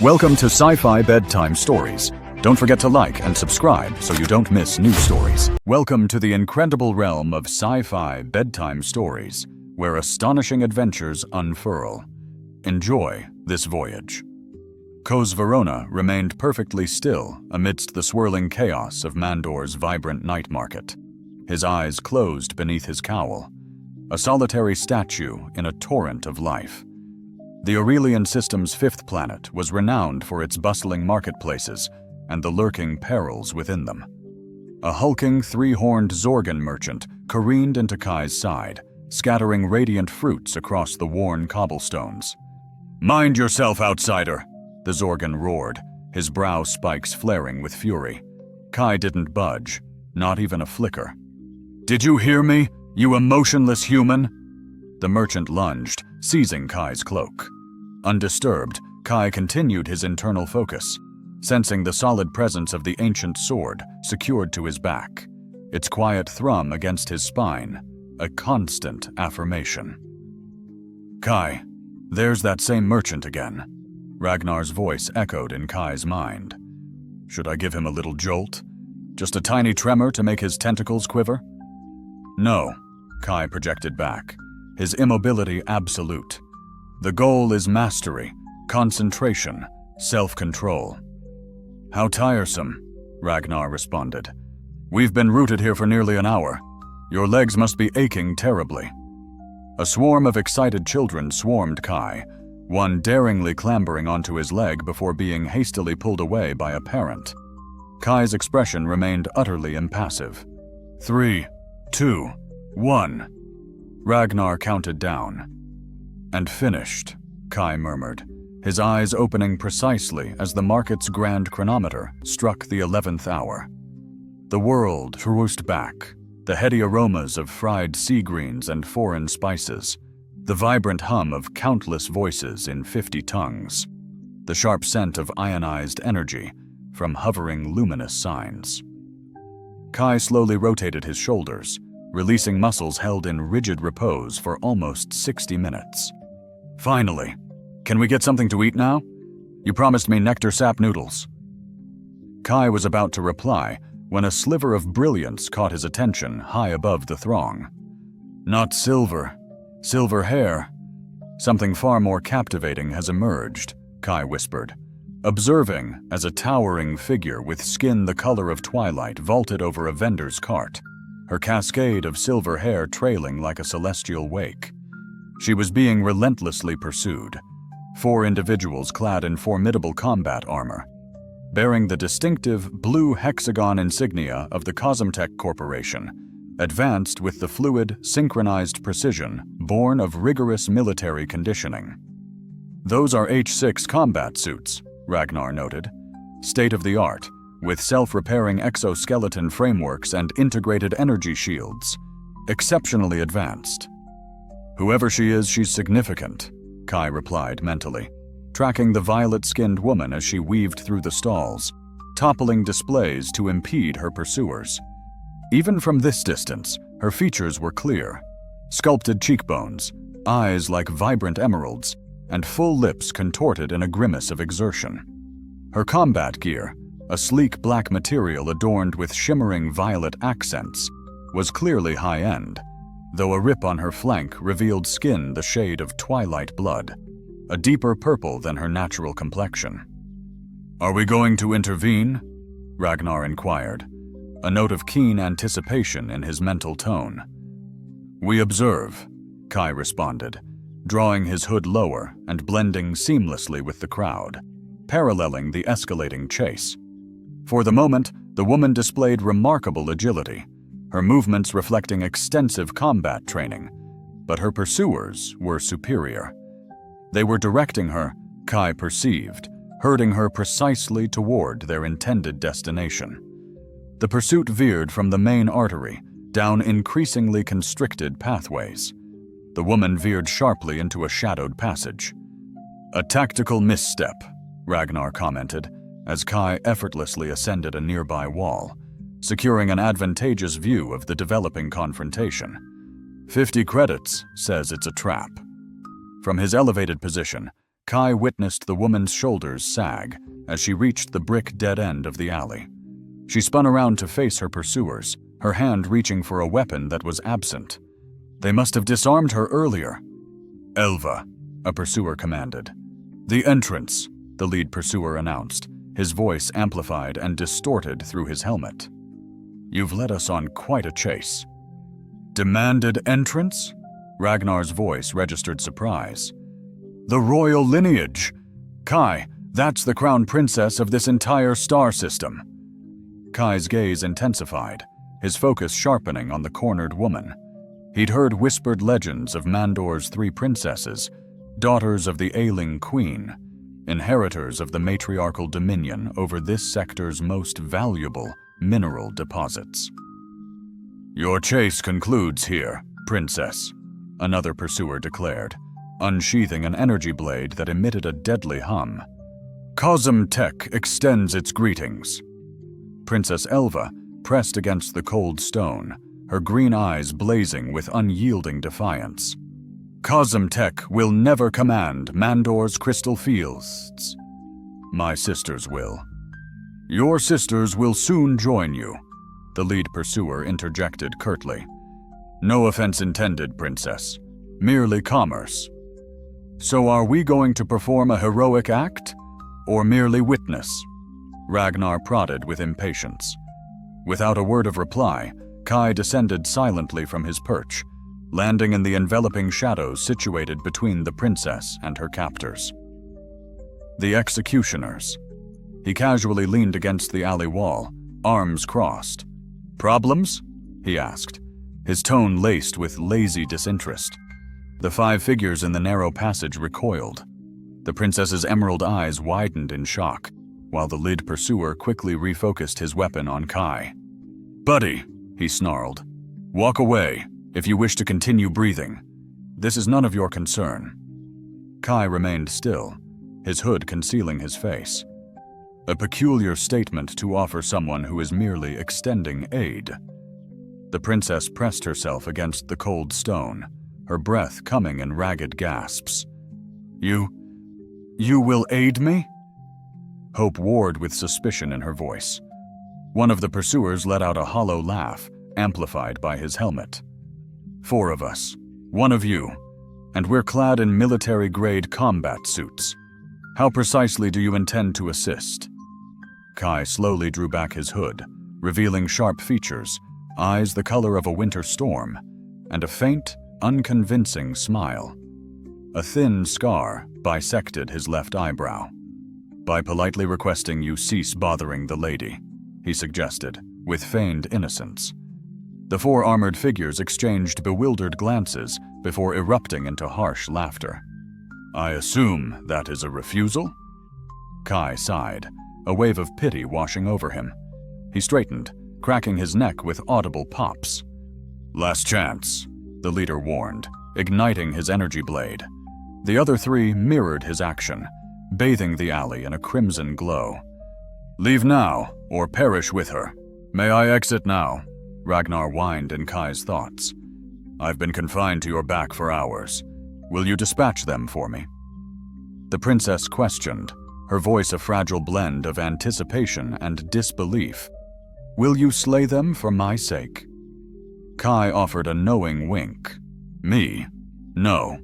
Welcome to Sci-Fi Bedtime Stories. Don't forget to like and subscribe so you don't miss new stories. Welcome to the incredible realm of sci-fi bedtime stories, where astonishing adventures unfurl. Enjoy this voyage. Coz Verona remained perfectly still amidst the swirling chaos of Mandor's vibrant night market. His eyes closed beneath his cowl, a solitary statue in a torrent of life. The Aurelian system's fifth planet was renowned for its bustling marketplaces and the lurking perils within them. A hulking, three-horned Zorgan merchant careened into Kai's side, scattering radiant fruits across the worn cobblestones. "Mind yourself, outsider!" the Zorgan roared, his brow spikes flaring with fury. Kai didn't budge, not even a flicker. "Did you hear me, you emotionless human?" The merchant lunged, seizing Kai's cloak. Undisturbed, Kai continued his internal focus, sensing the solid presence of the ancient sword secured to his back, its quiet thrum against his spine, a constant affirmation. "Kai, there's that same merchant again." Ragnar's voice echoed in Kai's mind. "Should I give him a little jolt? Just a tiny tremor to make his tentacles quiver?" "No," Kai projected back, his immobility absolute. "The goal is mastery, concentration, self-control." "How tiresome," Ragnar responded. "We've been rooted here for nearly an hour. Your legs must be aching terribly." A swarm of excited children swarmed Kai, one daringly clambering onto his leg before being hastily pulled away by a parent. Kai's expression remained utterly impassive. 3, 2, 1. Ragnar counted down. "And finished," Kai murmured, his eyes opening precisely as the market's grand chronometer struck the 11th hour. The world truced back, the heady aromas of fried sea greens and foreign spices, the vibrant hum of countless voices in 50 tongues, the sharp scent of ionized energy from hovering luminous signs. Kai slowly rotated his shoulders, releasing muscles held in rigid repose for almost 60 minutes. "Finally, can we get something to eat now? You promised me nectar sap noodles." Kai was about to reply when a sliver of brilliance caught his attention high above the throng. "Not silver. Silver hair. Something far more captivating has emerged," Kai whispered, observing as a towering figure with skin the color of twilight vaulted over a vendor's cart, her cascade of silver hair trailing like a celestial wake. She was being relentlessly pursued, 4 individuals clad in formidable combat armor, bearing the distinctive blue hexagon insignia of the Cosmtech Corporation, advanced with the fluid, synchronized precision born of rigorous military conditioning. "Those are H6 combat suits," Ragnar noted, "state-of-the-art, with self-repairing exoskeleton frameworks and integrated energy shields. Exceptionally advanced." "Whoever she is, she's significant," Kai replied mentally, tracking the violet-skinned woman as she weaved through the stalls, toppling displays to impede her pursuers. Even from this distance, her features were clear: sculpted cheekbones, eyes like vibrant emeralds, and full lips contorted in a grimace of exertion. Her combat gear, a sleek black material adorned with shimmering violet accents, was clearly high-end, though a rip on her flank revealed skin the shade of twilight blood, a deeper purple than her natural complexion. "Are we going to intervene?" Ragnar inquired, a note of keen anticipation in his mental tone. "We observe," Kai responded, drawing his hood lower and blending seamlessly with the crowd, paralleling the escalating chase. For the moment, the woman displayed remarkable agility, her movements reflecting extensive combat training, but her pursuers were superior. They were directing her, Kai perceived, herding her precisely toward their intended destination. The pursuit veered from the main artery, down increasingly constricted pathways. The woman veered sharply into a shadowed passage. "A tactical misstep," Ragnar commented, as Kai effortlessly ascended a nearby wall, securing an advantageous view of the developing confrontation. 50 credits says it's a trap. From his elevated position, Kai witnessed the woman's shoulders sag as she reached the brick dead end of the alley. She spun around to face her pursuers, her hand reaching for a weapon that was absent. They must have disarmed her earlier. "Elva," a pursuer commanded. "The entrance," the lead pursuer announced, his voice amplified and distorted through his helmet. "You've led us on quite a chase." "Demanded entrance?" Ragnar's voice registered surprise. "The royal lineage! Kai, that's the crown princess of this entire star system." Kai's gaze intensified, his focus sharpening on the cornered woman. He'd heard whispered legends of Mandor's 3 princesses, daughters of the ailing queen, inheritors of the matriarchal dominion over this sector's most valuable mineral deposits. "Your chase concludes here, princess," another pursuer declared, unsheathing an energy blade that emitted a deadly hum. "Cosm Tech extends its greetings." Princess Elva pressed against the cold stone, her green eyes blazing with unyielding defiance. "Cosm Tech will never command Mandor's crystal fields. My sisters will." "Your sisters will soon join you," the lead pursuer interjected curtly. "No offense intended, princess. Merely commerce." "So are we going to perform a heroic act? Or merely witness?" Ragnar prodded with impatience. Without a word of reply, Kai descended silently from his perch, landing in the enveloping shadows situated between the princess and her captors. The executioners. He casually leaned against the alley wall, arms crossed. "Problems?" he asked, his tone laced with lazy disinterest. The 5 figures in the narrow passage recoiled. The princess's emerald eyes widened in shock, while the lead pursuer quickly refocused his weapon on Kai. "Buddy," he snarled, "walk away if you wish to continue breathing. This is none of your concern." Kai remained still, his hood concealing his face. A peculiar statement to offer someone who is merely extending aid. The princess pressed herself against the cold stone, her breath coming in ragged gasps. You will aid me?" Hope warred with suspicion in her voice. One of the pursuers let out a hollow laugh, amplified by his helmet. "4 of us, 1 of you, and we're clad in military-grade combat suits. How precisely do you intend to assist?" Kai slowly drew back his hood, revealing sharp features, eyes the color of a winter storm, and a faint, unconvincing smile. A thin scar bisected his left eyebrow. "By politely requesting you cease bothering the lady," he suggested, with feigned innocence. The 4 armored figures exchanged bewildered glances before erupting into harsh laughter. "I assume that is a refusal?" Kai sighed, a wave of pity washing over him. He straightened, cracking his neck with audible pops. "Last chance," the leader warned, igniting his energy blade. The other 3 mirrored his action, bathing the alley in a crimson glow. "Leave now, or perish with her. May I exit now?" Ragnar whined in Kai's thoughts. "I've been confined to your back for hours. Will you dispatch them for me?" The princess questioned, her voice a fragile blend of anticipation and disbelief. "Will you slay them for my sake?" Kai offered a knowing wink. "Me? No."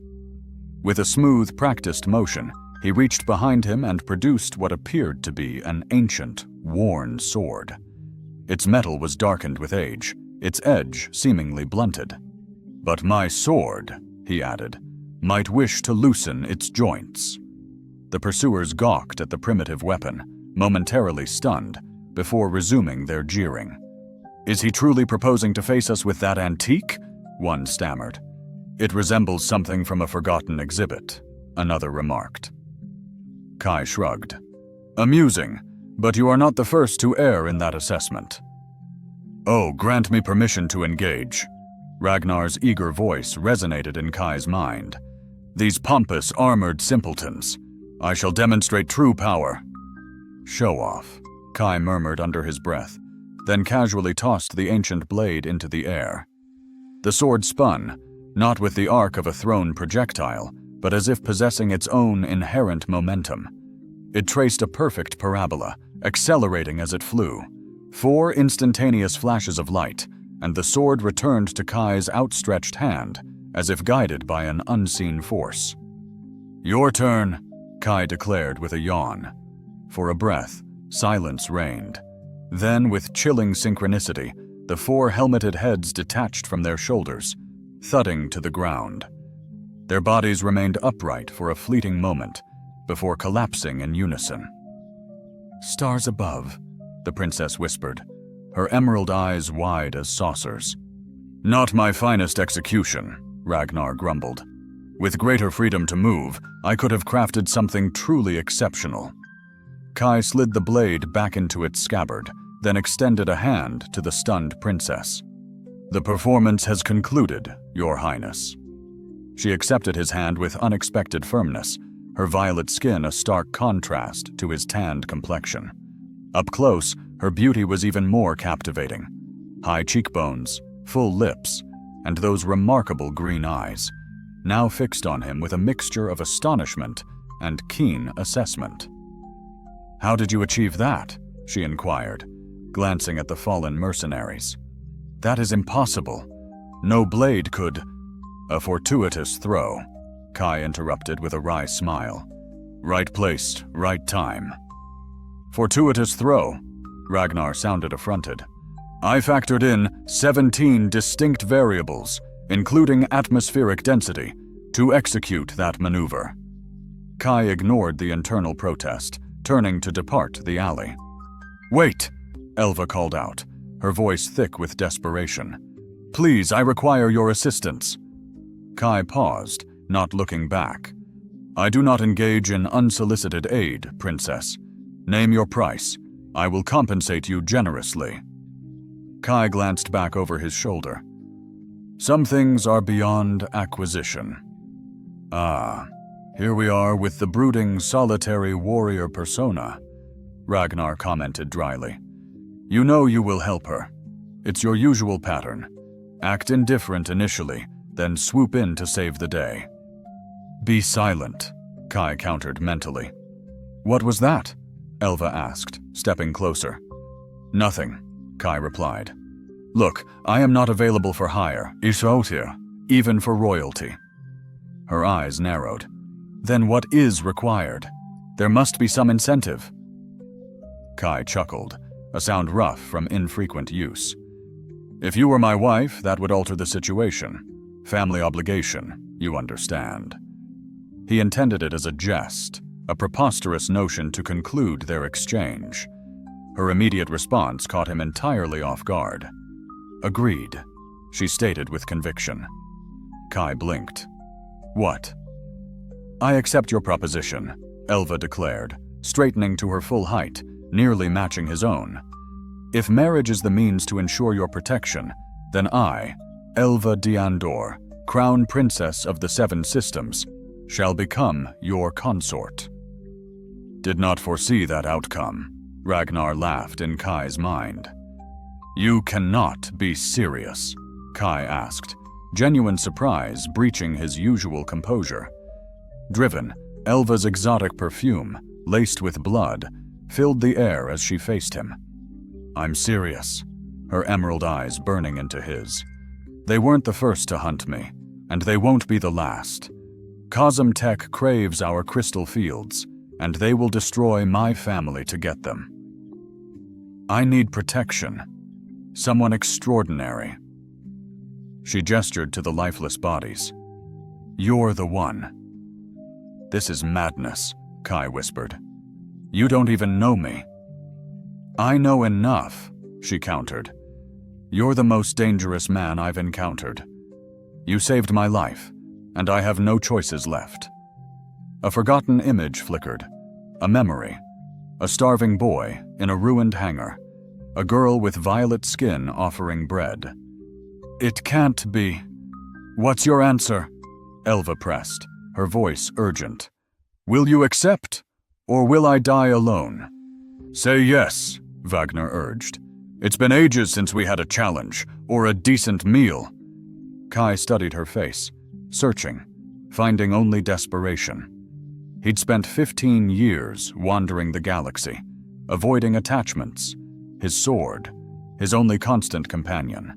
With a smooth, practiced motion, he reached behind him and produced what appeared to be an ancient, worn sword. Its metal was darkened with age, its edge seemingly blunted. "But my sword," he added, "might wish to loosen its joints." The pursuers gawked at the primitive weapon, momentarily stunned, before resuming their jeering. "Is he truly proposing to face us with that antique?" one stammered. "It resembles something from a forgotten exhibit," another remarked. Kai shrugged. "Amusing, but you are not the first to err in that assessment." "Oh, grant me permission to engage." Ragnar's eager voice resonated in Kai's mind. "These pompous, armored simpletons. I shall demonstrate true power." "Show off," Kai murmured under his breath, then casually tossed the ancient blade into the air. The sword spun, not with the arc of a thrown projectile, but as if possessing its own inherent momentum. It traced a perfect parabola, accelerating as it flew. 4 instantaneous flashes of light, and the sword returned to Kai's outstretched hand, as if guided by an unseen force. "Your turn," Kai declared with a yawn. For a breath, silence reigned. Then, with chilling synchronicity, the 4 helmeted heads detached from their shoulders, thudding to the ground. Their bodies remained upright for a fleeting moment, before collapsing in unison. "Stars above," the princess whispered, her emerald eyes wide as saucers. "Not my finest execution," Ragnar grumbled. "With greater freedom to move, I could have crafted something truly exceptional." Kai slid the blade back into its scabbard, then extended a hand to the stunned princess. "The performance has concluded, Your Highness." She accepted his hand with unexpected firmness, her violet skin a stark contrast to his tanned complexion. Up close, her beauty was even more captivating. High cheekbones, full lips, and those remarkable green eyes, now fixed on him with a mixture of astonishment and keen assessment. "How did you achieve that?" she inquired, glancing at the fallen mercenaries. "That is impossible. No blade could—" "A fortuitous throw," Kai interrupted with a wry smile. "Right place, right time." "Fortuitous throw?" Ragnar sounded affronted. "I factored in 17 distinct variables, including atmospheric density, to execute that maneuver." Kai ignored the internal protest, turning to depart the alley. "Wait!" Elva called out, her voice thick with desperation. "Please, I require your assistance." Kai paused, not looking back. "I do not engage in unsolicited aid, Princess. Name your price. I will compensate you generously." Kai glanced back over his shoulder. "Some things are beyond acquisition." "Ah, here we are with the brooding, solitary warrior persona," Ragnar commented dryly. "You know you will help her. It's your usual pattern. Act indifferent initially, then swoop in to save the day." "Be silent," Kai countered mentally. "What was that?" Elva asked, stepping closer. "Nothing," Kai replied. "Look, I am not available for hire, even for royalty." Her eyes narrowed. "Then what is required? There must be some incentive." Kai chuckled, a sound rough from infrequent use. "If you were my wife, that would alter the situation. Family obligation, you understand." He intended it as a jest, a preposterous notion to conclude their exchange. Her immediate response caught him entirely off guard. "Agreed," she stated with conviction. Kai blinked. "What?" "I accept your proposition," Elva declared, straightening to her full height, nearly matching his own. "If marriage is the means to ensure your protection, then I, Elva Diandor, Crown Princess of the Seven Systems, shall become your consort." "Did not foresee that outcome," Ragnar laughed in Kai's mind. "You cannot be serious?" Kai asked, genuine surprise breaching his usual composure. Driven, Elva's exotic perfume, laced with blood, filled the air as she faced him. "I'm serious," her emerald eyes burning into his. "They weren't the first to hunt me, and they won't be the last. Cosmtech craves our crystal fields, and they will destroy my family to get them. I need protection. Someone extraordinary." She gestured to the lifeless bodies. "You're the one." "This is madness," Kai whispered. "You don't even know me." "I know enough," she countered. "You're the most dangerous man I've encountered. You saved my life, and I have no choices left." A forgotten image flickered, a memory, a starving boy in a ruined hangar, a girl with violet skin offering bread. "It can't be." "What's your answer?" Elva pressed, her voice urgent. "Will you accept, or will I die alone?" "Say yes," Wagner urged. "It's been ages since we had a challenge, or a decent meal." Kai studied her face, searching. finding only desperation. He'd spent 15 years wandering the galaxy, avoiding attachments, his sword, his only constant companion.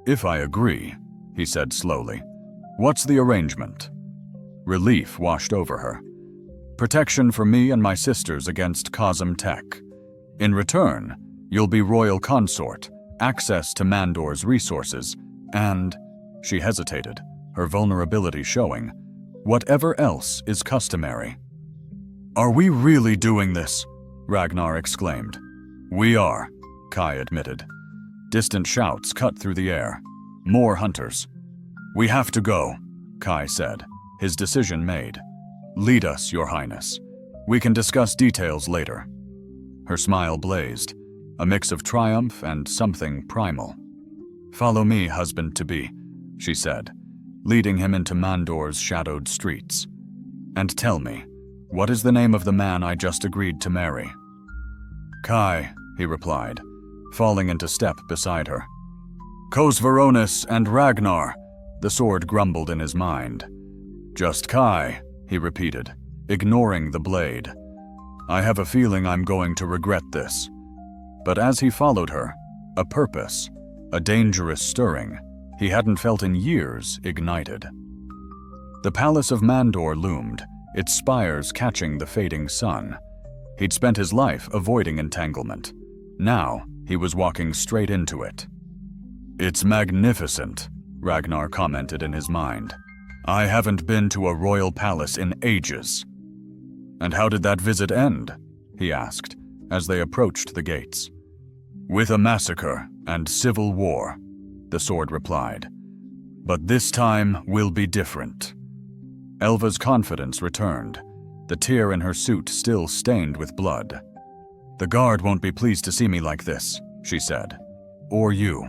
"If I agree," he said slowly, "what's the arrangement?" Relief washed over her. "Protection for me and my sisters against Cosm Tech. In return, you'll be royal consort, access to Mandor's resources, and," she hesitated, her vulnerability showing, "whatever else is customary." "Are we really doing this?" Ragnar exclaimed. "We are," Kai admitted. Distant shouts cut through the air. More hunters. "We have to go," Kai said, his decision made. "Lead us, Your Highness. We can discuss details later." Her smile blazed, a mix of triumph and something primal. "Follow me, husband-to-be," she said, leading him into Mandor's shadowed streets. "And tell me, what is the name of the man I just agreed to marry?" "Kai," he replied, falling into step beside her. "Kos Veronis and Ragnar," the sword grumbled in his mind. "Just Kai," he repeated, ignoring the blade. "I have a feeling I'm going to regret this." But as he followed her, a purpose, a dangerous stirring he hadn't felt in years, ignited. The Palace of Mandor loomed, its spires catching the fading sun. He'd spent his life avoiding entanglement. Now, he was walking straight into it. "It's magnificent," Ragnar commented in his mind. "I haven't been to a royal palace in ages." "And how did that visit end?" he asked, as they approached the gates. "With a massacre and civil war," the sword replied. "But this time will be different." Elva's confidence returned, the tear in her suit still stained with blood. "The guard won't be pleased to see me like this," she said. "Or you."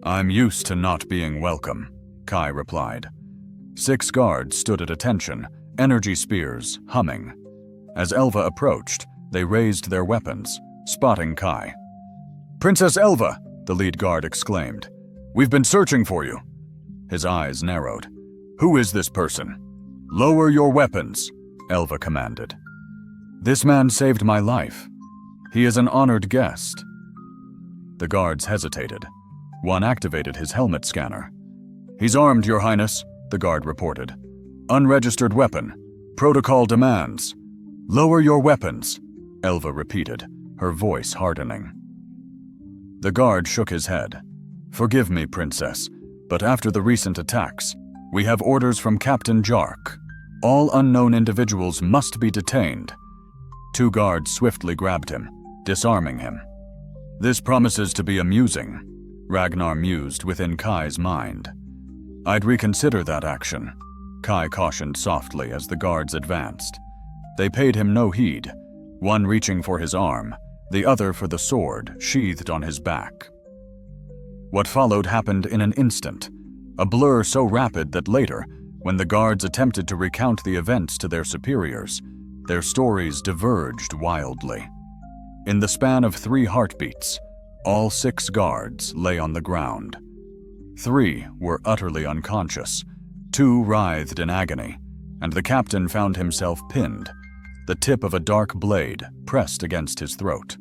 "I'm used to not being welcome," Kai replied. 6 guards stood at attention, energy spears humming. As Elva approached, they raised their weapons, spotting Kai. "Princess Elva!" the lead guard exclaimed. "We've been searching for you." His eyes narrowed. "Who is this person?" "Lower your weapons," Elva commanded. "This man saved my life. He is an honored guest." The guards hesitated. One activated his helmet scanner. "He's armed, Your Highness," the guard reported. "Unregistered weapon. Protocol demands." "Lower your weapons," Elva repeated, her voice hardening. The guard shook his head. "Forgive me, Princess, but after the recent attacks, we have orders from Captain Jark. All unknown individuals must be detained." 2 guards swiftly grabbed him, disarming him. "This promises to be amusing," Ragnar mused within Kai's mind. "I'd reconsider that action," Kai cautioned softly as the guards advanced. They paid him no heed, one reaching for his arm, the other for the sword sheathed on his back. What followed happened in an instant, a blur so rapid that later, when the guards attempted to recount the events to their superiors, their stories diverged wildly. In the span of 3 heartbeats, all 6 guards lay on the ground. 3 were utterly unconscious, 2 writhed in agony, and the captain found himself pinned, the tip of a dark blade pressed against his throat.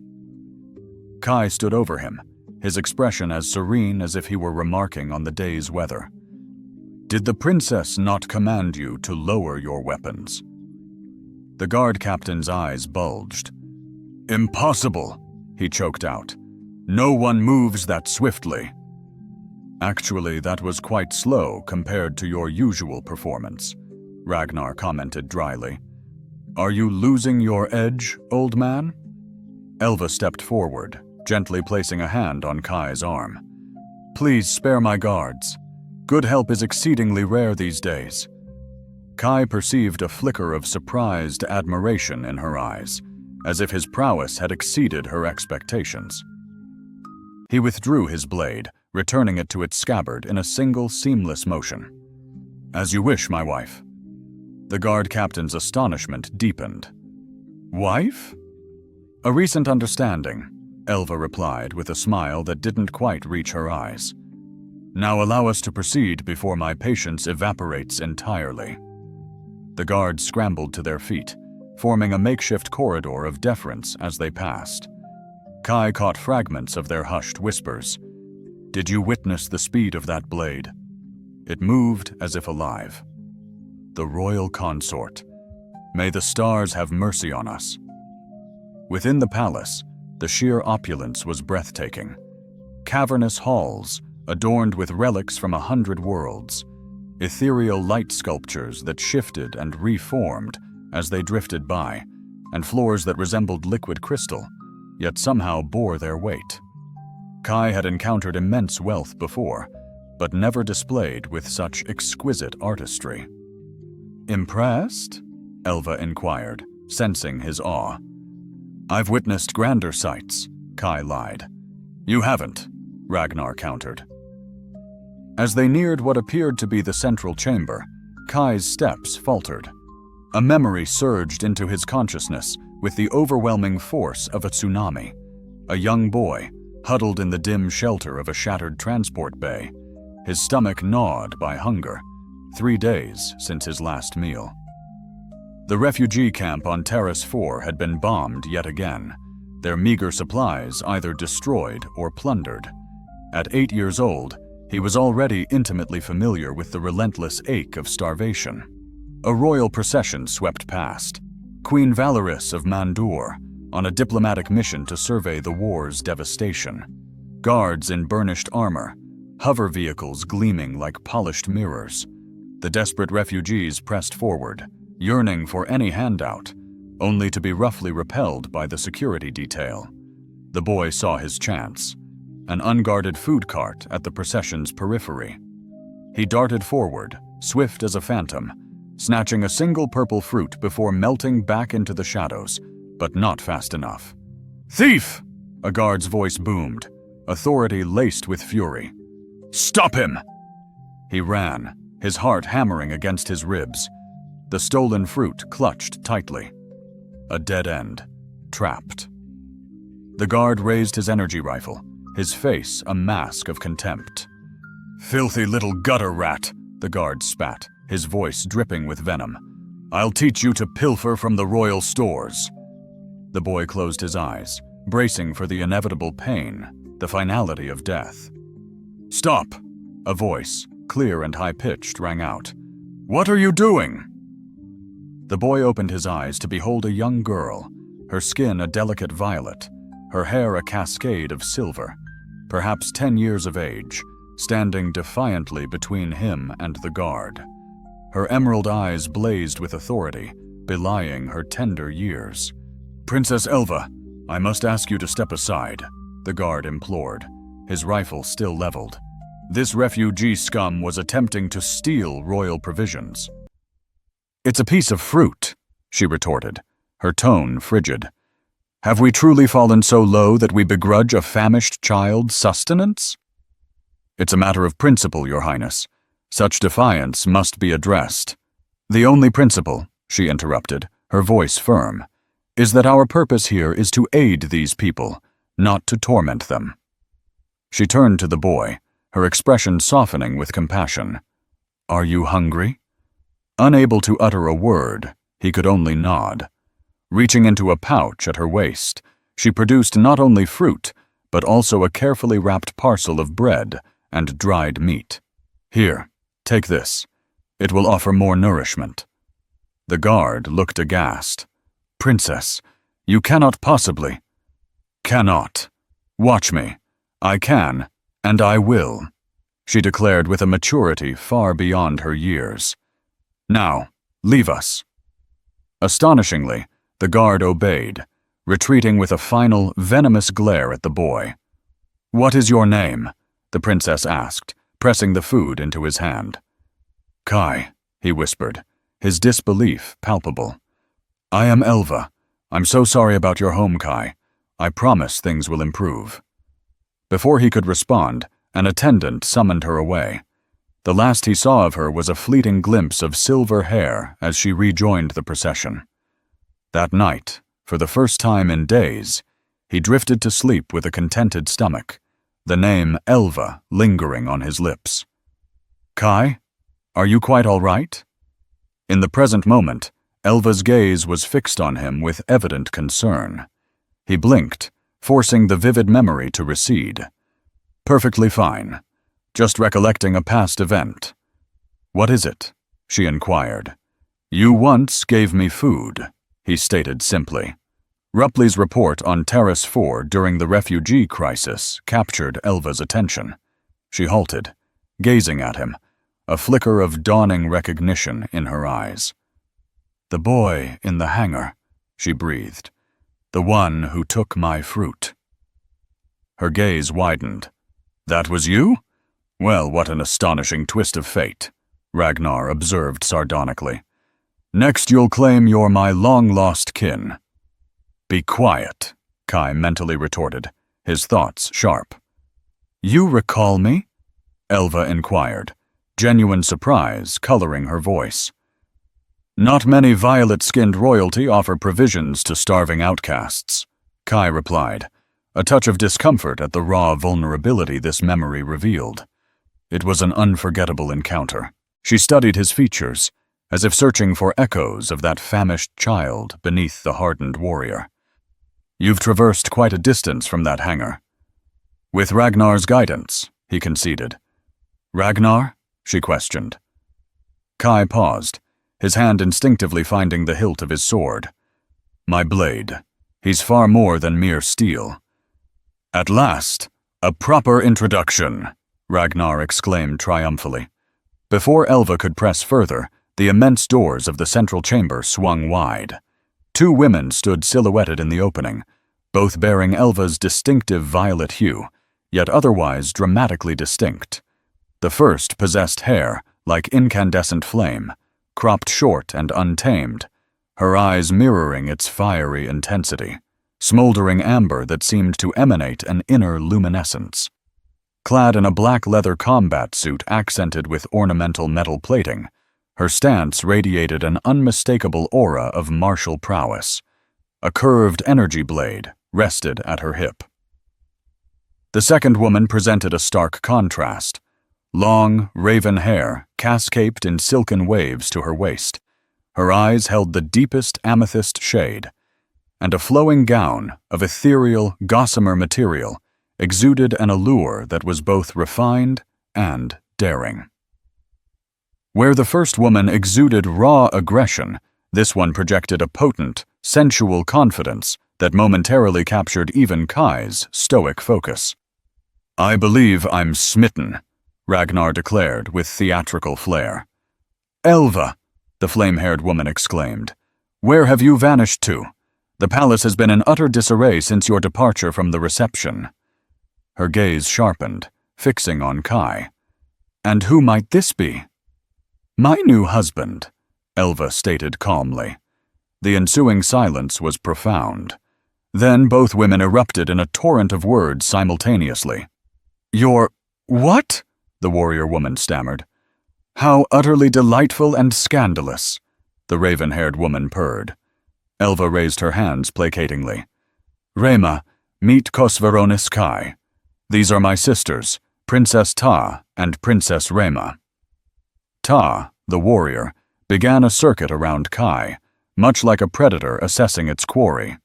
Kai stood over him, his expression as serene as if he were remarking on the day's weather. "Did the princess not command you to lower your weapons?" The guard captain's eyes bulged. "Impossible," he choked out. "No one moves that swiftly." "Actually, that was quite slow compared to your usual performance," Ragnar commented dryly. "Are you losing your edge, old man?" Elva stepped forward, gently placing a hand on Kai's arm. "Please spare my guards. Good help is exceedingly rare these days." Kai perceived a flicker of surprised admiration in her eyes, as if his prowess had exceeded her expectations. He withdrew his blade, returning it to its scabbard in a single seamless motion. "As you wish, my wife." The guard captain's astonishment deepened. "Wife?" "A recent understanding," Elva replied with a smile that didn't quite reach her eyes. Now allow us to proceed before my patience evaporates entirely." The guards scrambled to their feet, forming a makeshift corridor of deference as they passed. Kai caught fragments of their hushed whispers. "Did you witness the speed of that blade?" It moved as if alive. "The royal consort. May the stars have mercy on us." Within the palace, the sheer opulence was breathtaking. Cavernous halls, adorned with relics from 100 worlds, ethereal light sculptures that shifted and reformed as they drifted by, and floors that resembled liquid crystal, yet somehow bore their weight. Kai had encountered immense wealth before, but never displayed with such exquisite artistry. "Impressed?" Elva inquired, sensing his awe. "I've witnessed grander sights," Kai lied. "You haven't," Ragnar countered. As they neared what appeared to be the central chamber, Kai's steps faltered. A memory surged into his consciousness with the overwhelming force of a tsunami. A young boy, huddled in the dim shelter of a shattered transport bay, his stomach gnawed by hunger, 3 days since his last meal. The refugee camp on Terrace 4 had been bombed yet again, their meager supplies either destroyed or plundered. At 8 years old, he was already intimately familiar with the relentless ache of starvation. A royal procession swept past, Queen Valoris of Mandur, on a diplomatic mission to survey the war's devastation. Guards in burnished armor, hover vehicles gleaming like polished mirrors. The desperate refugees pressed forward, yearning for any handout, only to be roughly repelled by the security detail. The boy saw his chance. An unguarded food cart at the procession's periphery. He darted forward, swift as a phantom, snatching a single purple fruit before melting back into the shadows, but not fast enough. "Thief!" a guard's voice boomed, authority laced with fury. "Stop him!" He ran, his heart hammering against his ribs. The stolen fruit clutched tightly. A dead end. Trapped. The guard raised his energy rifle, his face a mask of contempt. "Filthy little gutter rat," the guard spat, his voice dripping with venom. "I'll teach you to pilfer from the royal stores." The boy closed his eyes, bracing for the inevitable pain, the finality of death. "Stop!" A voice, clear and high-pitched, rang out. "What are you doing?" The boy opened his eyes to behold a young girl, her skin a delicate violet, her hair a cascade of silver, perhaps 10 years of age, standing defiantly between him and the guard. Her emerald eyes blazed with authority, belying her tender years. "Princess Elva, I must ask you to step aside," the guard implored, his rifle still leveled. "This refugee scum was attempting to steal royal provisions." "It's a piece of fruit," she retorted, her tone frigid. "Have we truly fallen so low that we begrudge a famished child sustenance?" "It's a matter of principle, Your Highness. Such defiance must be addressed." "The only principle," she interrupted, her voice firm, "is that our purpose here is to aid these people, not to torment them." She turned to the boy, her expression softening with compassion. "Are you hungry?" Unable to utter a word, he could only nod. Reaching into a pouch at her waist, she produced not only fruit, but also a carefully wrapped parcel of bread and dried meat. "Here, take this. It will offer more nourishment." The guard looked aghast. "Princess, you cannot possibly—" "Cannot. Watch me. I can, and I will," she declared with a maturity far beyond her years. "Now, leave us." Astonishingly, the guard obeyed, retreating with a final, venomous glare at the boy. "What is your name?" the princess asked, pressing the food into his hand. "Kai," he whispered, his disbelief palpable. "I am Elva. I'm so sorry about your home, Kai. I promise things will improve." Before he could respond, an attendant summoned her away. The last he saw of her was a fleeting glimpse of silver hair as she rejoined the procession. That night, for the first time in days, he drifted to sleep with a contented stomach, the name Elva lingering on his lips. "Kai, are you quite all right?" In the present moment, Elva's gaze was fixed on him with evident concern. He blinked, forcing the vivid memory to recede. "Perfectly fine. Just recollecting a past event." "What is it?" she inquired. "You once gave me food," he stated simply. Rupley's report on Terrace 4 during the refugee crisis captured Elva's attention. She halted, gazing at him, a flicker of dawning recognition in her eyes. "The boy in the hangar," she breathed. "The one who took my fruit." Her gaze widened. "That was you? Well, what an astonishing twist of fate," Ragnar observed sardonically. "Next you'll claim you're my long-lost kin." "Be quiet," Kai mentally retorted, his thoughts sharp. "You recall me?" Elva inquired, genuine surprise coloring her voice. "Not many violet-skinned royalty offer provisions to starving outcasts," Kai replied, a touch of discomfort at the raw vulnerability this memory revealed. It was an unforgettable encounter. She studied his features, as if searching for echoes of that famished child beneath the hardened warrior. "You've traversed quite a distance from that hangar." "With Ragnar's guidance," he conceded. "Ragnar?" she questioned. Kai paused, his hand instinctively finding the hilt of his sword. "My blade. He's far more than mere steel." "At last, a proper introduction," Ragnar exclaimed triumphantly. Before Elva could press further, the immense doors of the central chamber swung wide. 2 women stood silhouetted in the opening, both bearing Elva's distinctive violet hue, yet otherwise dramatically distinct. The first possessed hair like incandescent flame, cropped short and untamed, her eyes mirroring its fiery intensity, smoldering amber that seemed to emanate an inner luminescence. Clad in a black leather combat suit accented with ornamental metal plating, her stance radiated an unmistakable aura of martial prowess. A curved energy blade rested at her hip. The second woman presented a stark contrast. Long, raven hair cascaded in silken waves to her waist. Her eyes held the deepest amethyst shade, and a flowing gown of ethereal, gossamer material exuded an allure that was both refined and daring. Where the first woman exuded raw aggression, this one projected a potent, sensual confidence that momentarily captured even Kai's stoic focus. "I believe I'm smitten," Ragnar declared with theatrical flair. "Elva," the flame-haired woman exclaimed, "where have you vanished to? The palace has been in utter disarray since your departure from the reception." Her gaze sharpened, fixing on Kai. "And who might this be?" "My new husband," Elva stated calmly. The ensuing silence was profound. Then both women erupted in a torrent of words simultaneously. "Your what?" the warrior woman stammered. "How utterly delightful and scandalous," the raven-haired woman purred. Elva raised her hands placatingly. "Rema, meet Kosveronis Kai. These are my sisters, Princess Ta and Princess Rema." Ta, the warrior, began a circuit around Kai, much like a predator assessing its quarry.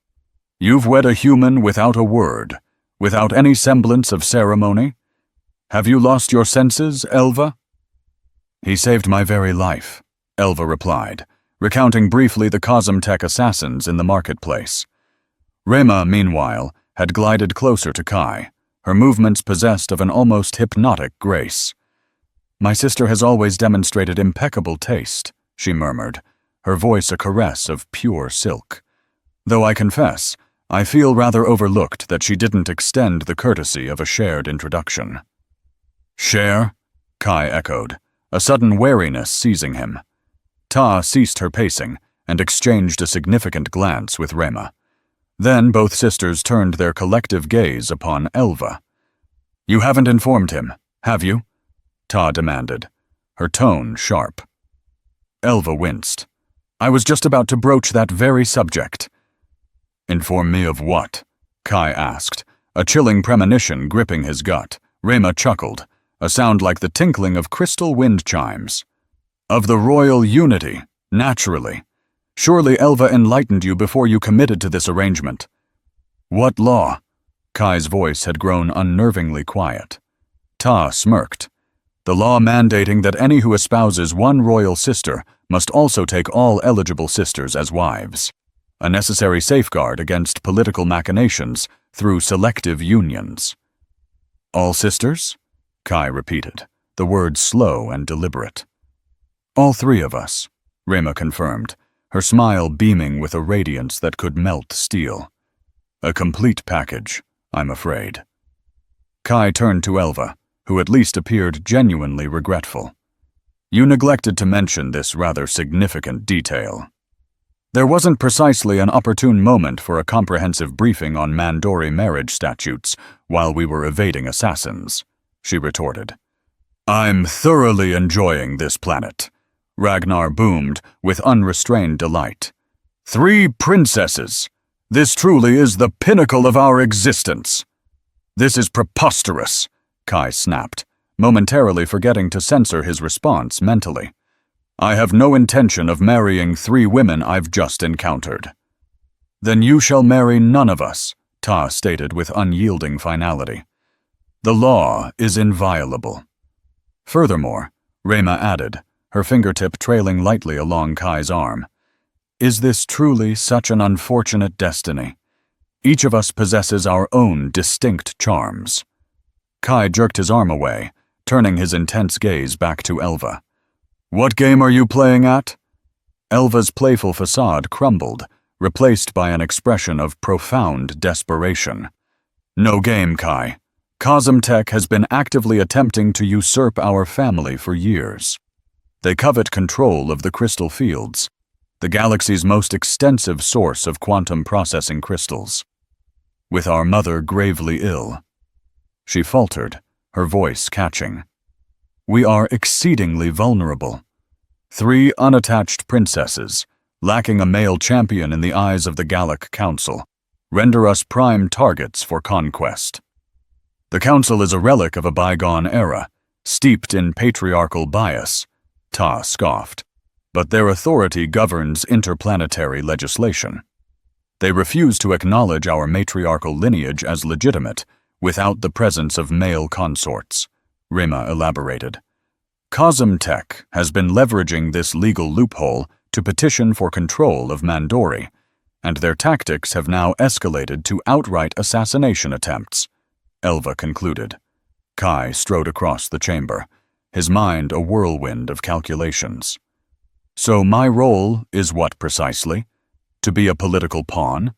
"You've wed a human without a word, without any semblance of ceremony? Have you lost your senses, Elva?" "He saved my very life," Elva replied, recounting briefly the Cosmtech assassins in the marketplace. Rema, meanwhile, had glided closer to Kai, her movements possessed of an almost hypnotic grace. "My sister has always demonstrated impeccable taste," she murmured, her voice a caress of pure silk. "Though I confess, I feel rather overlooked that she didn't extend the courtesy of a shared introduction." "Share?" Kai echoed, a sudden wariness seizing him. Ta ceased her pacing and exchanged a significant glance with Rema. Then both sisters turned their collective gaze upon Elva. "You haven't informed him, have you?" Ta demanded, her tone sharp. Elva winced. "I was just about to broach that very subject." "Inform me of what?" Kai asked, A chilling premonition gripping his gut, Rema chuckled, a sound like the tinkling of crystal wind chimes. Of the royal unity, naturally. Surely Elva enlightened you before you committed to this arrangement. What law? Kai's voice had grown unnervingly quiet. Ta smirked. The law mandating that any who espouses one royal sister must also take all eligible sisters as wives. A necessary safeguard against political machinations through selective unions. All sisters? Kai repeated, the words slow and deliberate. All three of us, Rema confirmed, her smile beaming with a radiance that could melt steel. A complete package, I'm afraid. Kai turned to Elva, who at least appeared genuinely regretful. You neglected to mention this rather significant detail. There wasn't precisely an opportune moment for a comprehensive briefing on Mandori marriage statutes while we were evading assassins, she retorted. I'm thoroughly enjoying this planet, Ragnar boomed with unrestrained delight. 3 princesses! This truly is the pinnacle of our existence. This is preposterous, Kai snapped, momentarily forgetting to censor his response mentally. I have no intention of marrying 3 women I've just encountered. Then you shall marry none of us, Ta stated with unyielding finality. The law is inviolable. Furthermore, Rema added, her fingertip trailing lightly along Kai's arm, is this truly such an unfortunate destiny? Each of us possesses our own distinct charms. Kai jerked his arm away, turning his intense gaze back to Elva. What game are you playing at? Elva's playful facade crumbled, replaced by an expression of profound desperation. No game, Kai. Cosmtech has been actively attempting to usurp our family for years. They covet control of the crystal fields, the galaxy's most extensive source of quantum processing crystals. With our mother gravely ill. She faltered, her voice catching. We are exceedingly vulnerable. 3 unattached princesses, lacking a male champion in the eyes of the Gallic Council, render us prime targets for conquest. The Council is a relic of a bygone era, steeped in patriarchal bias, Ta scoffed, but their authority governs interplanetary legislation. They refuse to acknowledge our matriarchal lineage as legitimate without the presence of male consorts, Rema elaborated. Cosmtech has been leveraging this legal loophole to petition for control of Mandori, and their tactics have now escalated to outright assassination attempts, Elva concluded. Kai strode across the chamber, his mind a whirlwind of calculations. So my role is what precisely? To be a political pawn?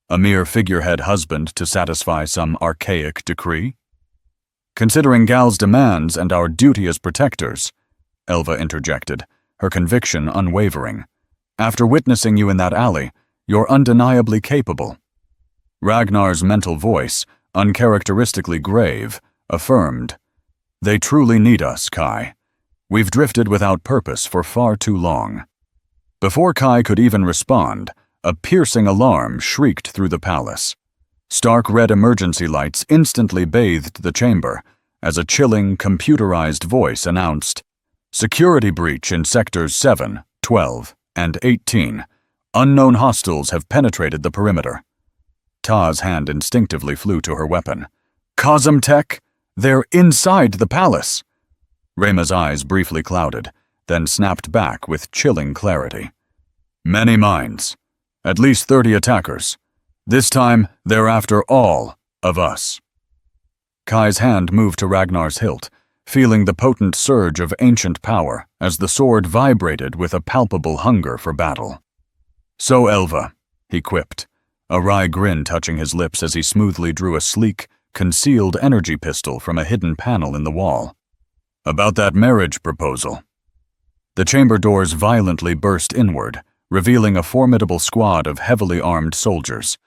A mere figurehead husband to satisfy some archaic decree? Considering Gal's demands and our duty as protectors, Elva interjected, her conviction unwavering. After witnessing you in that alley, you're undeniably capable. Ragnar's mental voice, uncharacteristically grave, affirmed, They truly need us, Kai. We've drifted without purpose for far too long. Before Kai could even respond, a piercing alarm shrieked through the palace. Stark red emergency lights instantly bathed the chamber as a chilling, computerized voice announced, Security breach in sectors 7, 12, and 18. Unknown hostiles have penetrated the perimeter. Ta's hand instinctively flew to her weapon. Cosmtech? They're inside the palace! Rema's eyes briefly clouded, then snapped back with chilling clarity. Many minds. At least 30 attackers. This time, they're after all of us. Kai's hand moved to Ragnar's hilt, feeling the potent surge of ancient power as the sword vibrated with a palpable hunger for battle. So Elva, he quipped, a wry grin touching his lips as he smoothly drew a sleek, concealed energy pistol from a hidden panel in the wall. About that marriage proposal. The chamber doors violently burst inward, revealing a formidable squad of heavily armed soldiers,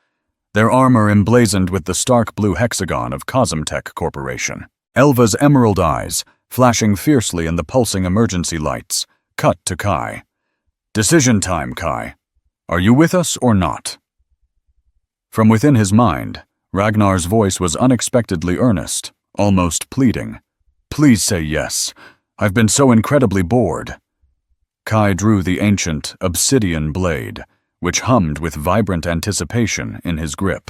their armor emblazoned with the stark blue hexagon of Cosmtech Corporation. Elva's emerald eyes, flashing fiercely in the pulsing emergency lights, cut to Kai. Decision time, Kai. Are you with us or not? From within his mind, Ragnar's voice was unexpectedly earnest, almost pleading. "Please say yes. I've been so incredibly bored." Kai drew the ancient, obsidian blade, which hummed with vibrant anticipation in his grip.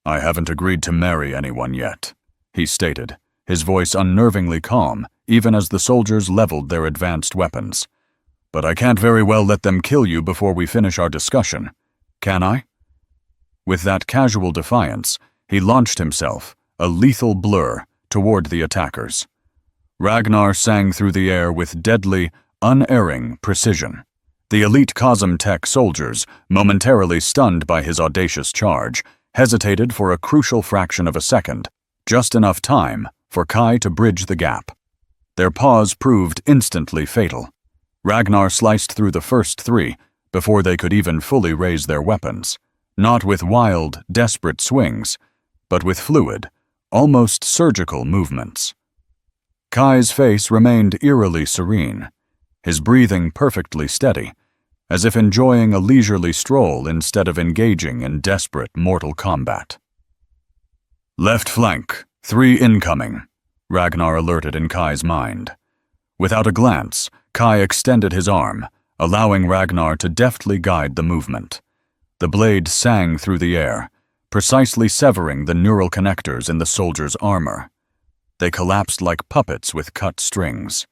"I haven't agreed to marry anyone yet," he stated, his voice unnervingly calm, even as the soldiers leveled their advanced weapons. "But I can't very well let them kill you before we finish our discussion. Can I?" With that casual defiance, he launched himself, a lethal blur, toward the attackers. Ragnar sang through the air with deadly, unerring precision. The elite Cosmtech soldiers, momentarily stunned by his audacious charge, hesitated for a crucial fraction of a second, just enough time for Kai to bridge the gap. Their pause proved instantly fatal. Ragnar sliced through the first three before they could even fully raise their weapons, not with wild, desperate swings, but with fluid, almost surgical movements. Kai's face remained eerily serene, his breathing perfectly steady, as if enjoying a leisurely stroll instead of engaging in desperate mortal combat. "Left flank, 3 incoming," Ragnar alerted in Kai's mind. Without a glance, Kai extended his arm, allowing Ragnar to deftly guide the movement. The blade sang through the air, precisely severing the neural connectors in the soldier's armor. They collapsed like puppets with cut strings.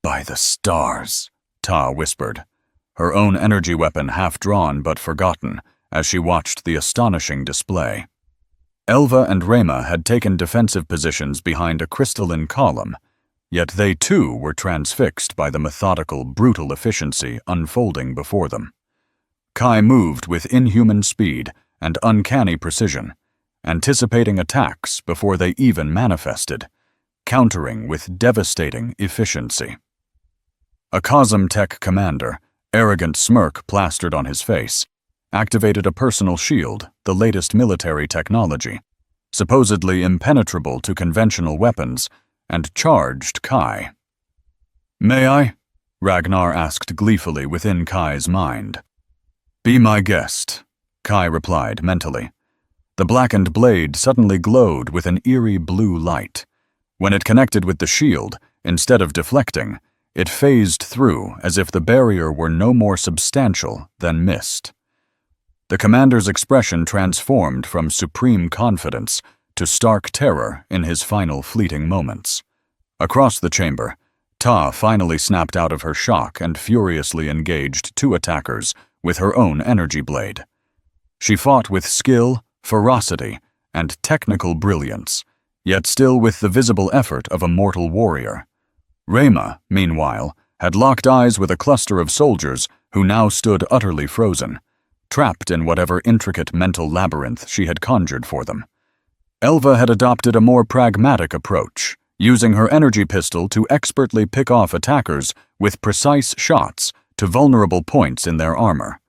"By the stars," Ta whispered, her own energy weapon half drawn but forgotten as she watched the astonishing display. Elva and Rema had taken defensive positions behind a crystalline column, yet they too were transfixed by the methodical, brutal efficiency unfolding before them. Kai moved with inhuman speed and uncanny precision, anticipating attacks before they even manifested, countering with devastating efficiency. A Cosmtech commander, arrogant smirk plastered on his face, activated a personal shield, the latest military technology, supposedly impenetrable to conventional weapons, and charged Kai. "May I?" Ragnar asked gleefully within Kai's mind. "Be my guest," Kai replied mentally. The blackened blade suddenly glowed with an eerie blue light. When it connected with the shield, instead of deflecting, it phased through as if the barrier were no more substantial than mist. The commander's expression transformed from supreme confidence to stark terror in his final fleeting moments. Across the chamber, Ta finally snapped out of her shock and furiously engaged 2 attackers with her own energy blade. She fought with skill, ferocity, and technical brilliance, yet still with the visible effort of a mortal warrior. Rema, meanwhile, had locked eyes with a cluster of soldiers who now stood utterly frozen, trapped in whatever intricate mental labyrinth she had conjured for them. Elva had adopted a more pragmatic approach, using her energy pistol to expertly pick off attackers with precise shots to vulnerable points in their armor.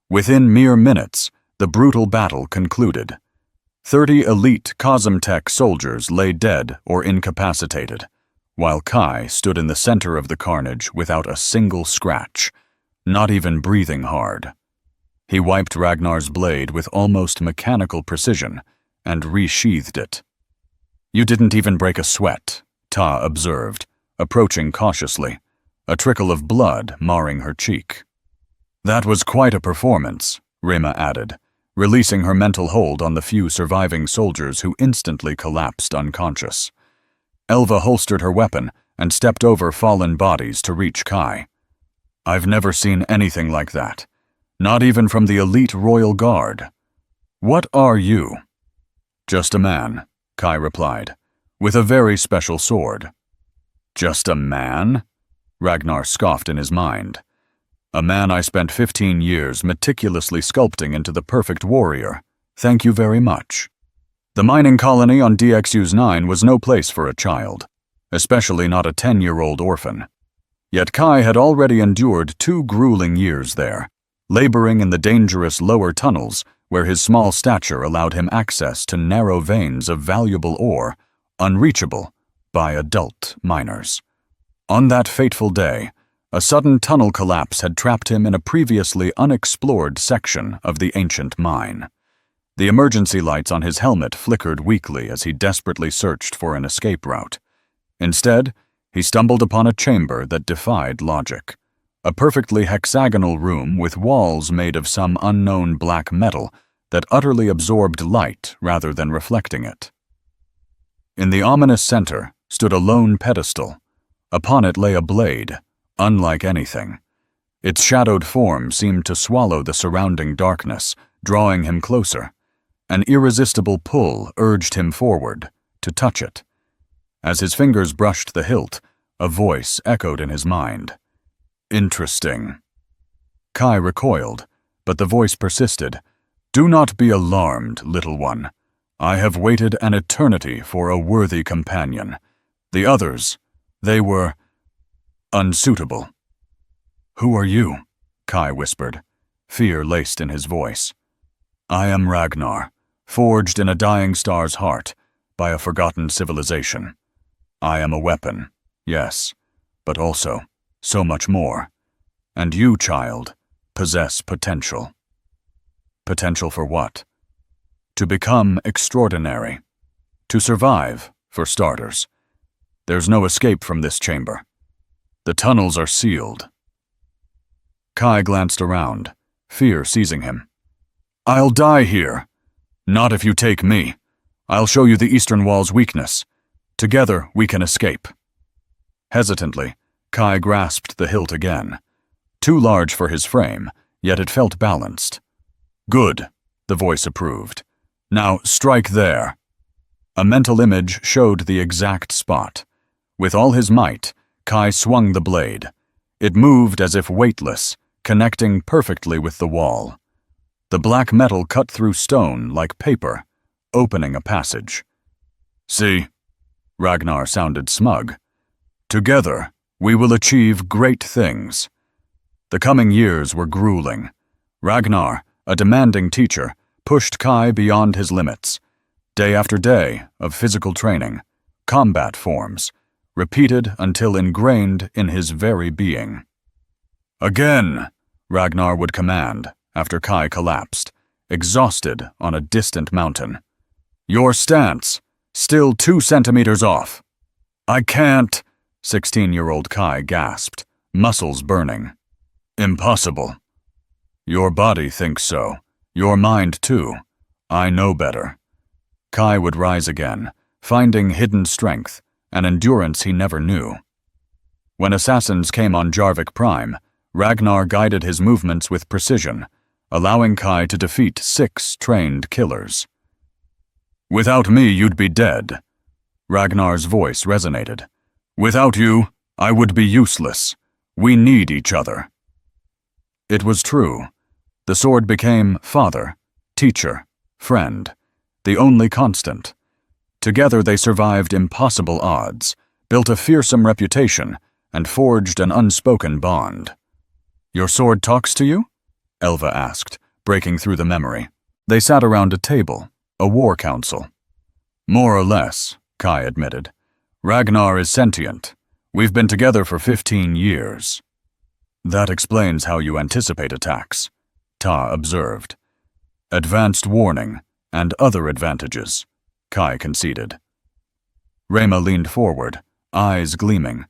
Within mere minutes, the brutal battle concluded. 30 elite Cosmtech soldiers lay dead or incapacitated, while Kai stood in the center of the carnage without a single scratch, not even breathing hard. He wiped Ragnar's blade with almost mechanical precision and resheathed it. "You didn't even break a sweat," Ta observed, approaching cautiously, a trickle of blood marring her cheek. "That was quite a performance," Rema added, releasing her mental hold on the few surviving soldiers who instantly collapsed unconscious. Elva holstered her weapon and stepped over fallen bodies to reach Kai. "I've never seen anything like that. Not even from the elite royal guard. What are you?" "Just a man," Kai replied, "with a very special sword." "Just a man?" Ragnar scoffed in his mind. "A man I spent 15 years meticulously sculpting into the perfect warrior. Thank you very much." The mining colony on DXU-9 was no place for a child, especially not a 10-year-old orphan. Yet Kai had already endured 2 grueling years there, laboring in the dangerous lower tunnels where his small stature allowed him access to narrow veins of valuable ore, unreachable by adult miners. On that fateful day, a sudden tunnel collapse had trapped him in a previously unexplored section of the ancient mine. The emergency lights on his helmet flickered weakly as he desperately searched for an escape route. Instead, he stumbled upon a chamber that defied logic. A perfectly hexagonal room with walls made of some unknown black metal that utterly absorbed light rather than reflecting it. In the ominous center stood a lone pedestal. Upon it lay a blade, unlike anything. Its shadowed form seemed to swallow the surrounding darkness, drawing him closer. An irresistible pull urged him forward, to touch it. As his fingers brushed the hilt, a voice echoed in his mind. "Interesting." Kai recoiled, but the voice persisted. "Do not be alarmed, little one. I have waited an eternity for a worthy companion. The others, they were unsuitable." "Who are you?" Kai whispered, fear laced in his voice. "I am Ragnar, forged in a dying star's heart by a forgotten civilization. I am a weapon, yes, but also so much more. And you, child, possess potential." "Potential for what?" "To become extraordinary. To survive, for starters. There's no escape from this chamber. The tunnels are sealed." Kai glanced around, fear seizing him. "I'll die here. Not if you take me. I'll show you the Eastern Wall's weakness. Together we can escape." Hesitantly, Kai grasped the hilt again. Too large for his frame, yet it felt balanced. "Good," the voice approved. "Now strike there." A mental image showed the exact spot. With all his might, Kai swung the blade. It moved as if weightless, connecting perfectly with the wall. The black metal cut through stone like paper, opening a passage. "See?" Ragnar sounded smug. "Together, we will achieve great things." The coming years were grueling. Ragnar, a demanding teacher, pushed Kai beyond his limits. Day after day of physical training, combat forms, repeated until ingrained in his very being. "Again," Ragnar would command after Kai collapsed, exhausted on a distant mountain. "Your stance, still 2 centimeters off." "I can't," 16-year-old Kai gasped, muscles burning. "Impossible." "Your body thinks so. Your mind too. I know better." Kai would rise again, finding hidden strength, an endurance he never knew. When assassins came on Jarvik Prime, Ragnar guided his movements with precision, allowing Kai to defeat 6 trained killers. "Without me, you'd be dead." Ragnar's voice resonated. "Without you, I would be useless. We need each other." It was true. The sword became father, teacher, friend, the only constant. Together they survived impossible odds, built a fearsome reputation, and forged an unspoken bond. "Your sword talks to you?" Elva asked, breaking through the memory. They sat around a table, a war council. "More or less," Kai admitted. "Ragnar is sentient. We've been together for 15 years. "That explains how you anticipate attacks," Ta observed. "Advanced warning and other advantages," Kai conceded. Rema leaned forward, eyes gleaming.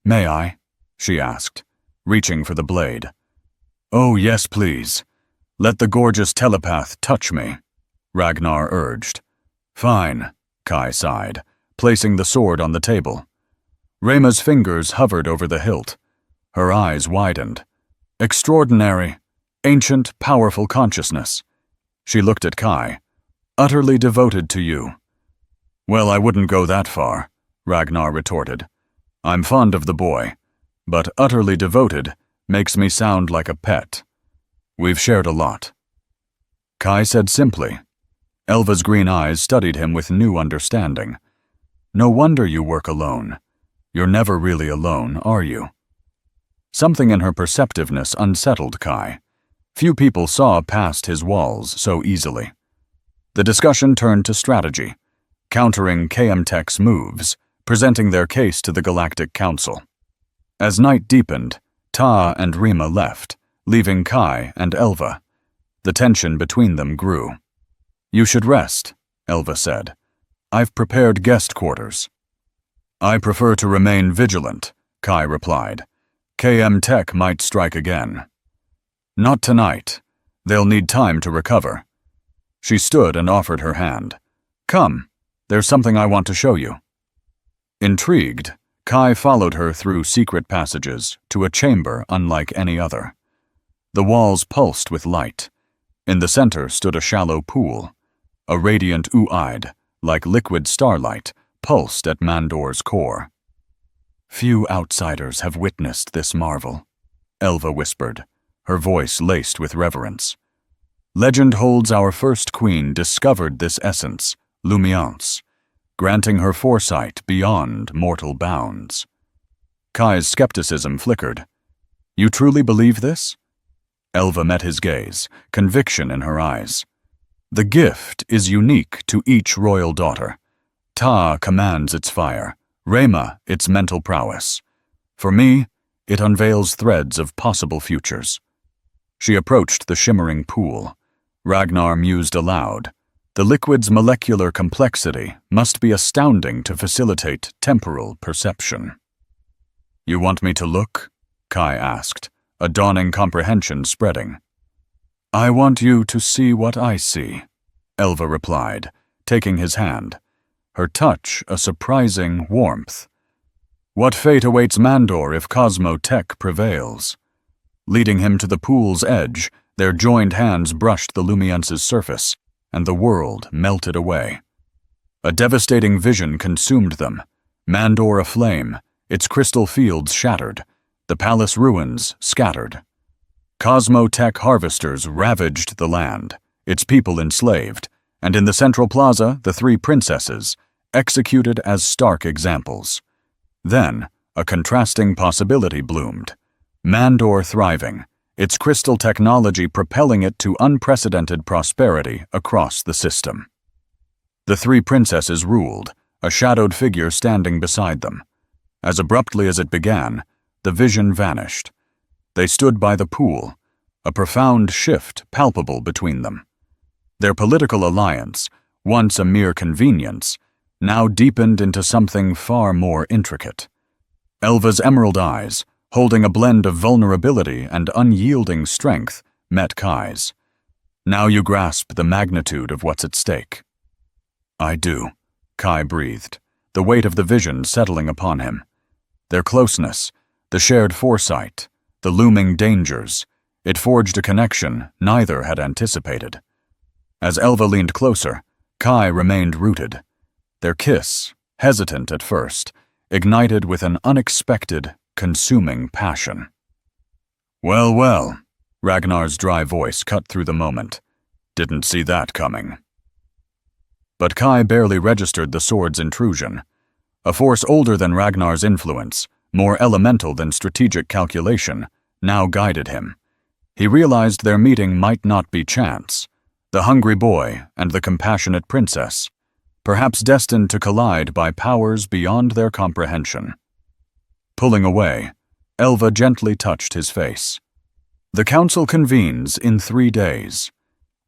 "May I?" she asked, reaching for the blade. "Oh, yes, please. Let the gorgeous telepath touch me," Ragnar urged. "Fine," Kai sighed, placing the sword on the table. Rema's fingers hovered over the hilt. Her eyes widened. "Extraordinary, ancient, powerful consciousness." She looked at Kai. "Utterly devoted to you." "Well, I wouldn't go that far," Ragnar retorted. "I'm fond of the boy, but utterly devoted makes me sound like a pet. We've shared a lot." Kai said simply. Elva's green eyes studied him with new understanding. "No wonder you work alone. You're never really alone, are you?" Something in her perceptiveness unsettled Kai. Few people saw past his walls so easily. The discussion turned to strategy, countering KM-Tech's moves, presenting their case to the Galactic Council. As night deepened, Ta and Rima left, leaving Kai and Elva. The tension between them grew. You should rest, Elva said. I've prepared guest quarters. I prefer to remain vigilant, Kai replied. KM Tech might strike again. Not tonight. They'll need time to recover. She stood and offered her hand. Come, there's something I want to show you. Intrigued, Kai followed her through secret passages to a chamber unlike any other. The walls pulsed with light. In the center stood a shallow pool. A radiant ooide, like liquid starlight, pulsed at Mandor's core. Few outsiders have witnessed this marvel, Elva whispered, her voice laced with reverence. Legend holds our first queen discovered this essence, lumiance, granting her foresight beyond mortal bounds. Kai's skepticism flickered. You truly believe this? Elva met his gaze, conviction in her eyes. The gift is unique to each royal daughter. Ta commands its fire, Rema its mental prowess. For me, it unveils threads of possible futures. She approached the shimmering pool. Ragnar mused aloud. The liquid's molecular complexity must be astounding to facilitate temporal perception. You want me to look? Kai asked, a dawning comprehension spreading. I want you to see what I see, Elva replied, taking his hand, her touch a surprising warmth. What fate awaits Mandor if Cosmo Tech prevails? Leading him to the pool's edge, their joined hands brushed the lumiance's surface, and the world melted away. A devastating vision consumed them, Mandor aflame, its crystal fields shattered, the palace ruins scattered. Cosmo Tech harvesters ravaged the land, its people enslaved, and in the central plaza, the three princesses, executed as stark examples. Then, a contrasting possibility bloomed. Mandor thriving, its crystal technology propelling it to unprecedented prosperity across the system. The three princesses ruled, a shadowed figure standing beside them. As abruptly as it began, the vision vanished. They stood by the pool, a profound shift palpable between them. Their political alliance, once a mere convenience, now deepened into something far more intricate. Elva's emerald eyes, holding a blend of vulnerability and unyielding strength, met Kai's. Now you grasp the magnitude of what's at stake. I do, Kai breathed, the weight of the vision settling upon him. Their closeness, the shared foresight, the looming dangers, it forged a connection neither had anticipated. As Elva leaned closer, Kai remained rooted. Their kiss, hesitant at first, ignited with an unexpected, consuming passion. Well, well, Ragnar's dry voice cut through the moment. Didn't see that coming. But Kai barely registered the sword's intrusion. A force older than Ragnar's influence, more elemental than strategic calculation, now guided him. He realized their meeting might not be chance. The hungry boy and the compassionate princess, perhaps destined to collide by powers beyond their comprehension. Pulling away, Elva gently touched his face. The council convenes in 3 days.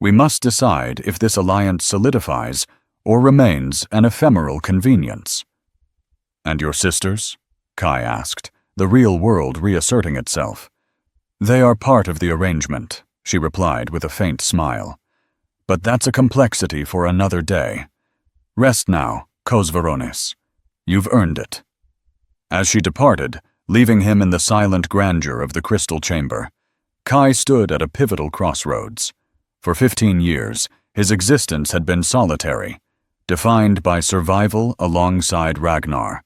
We must decide if this alliance solidifies or remains an ephemeral convenience. And your sisters? Kai asked, the real world reasserting itself. They are part of the arrangement, she replied with a faint smile. But that's a complexity for another day. Rest now, Kosvaronis. You've earned it. As she departed, leaving him in the silent grandeur of the crystal chamber, Kai stood at a pivotal crossroads. For 15 years, his existence had been solitary, defined by survival alongside Ragnar,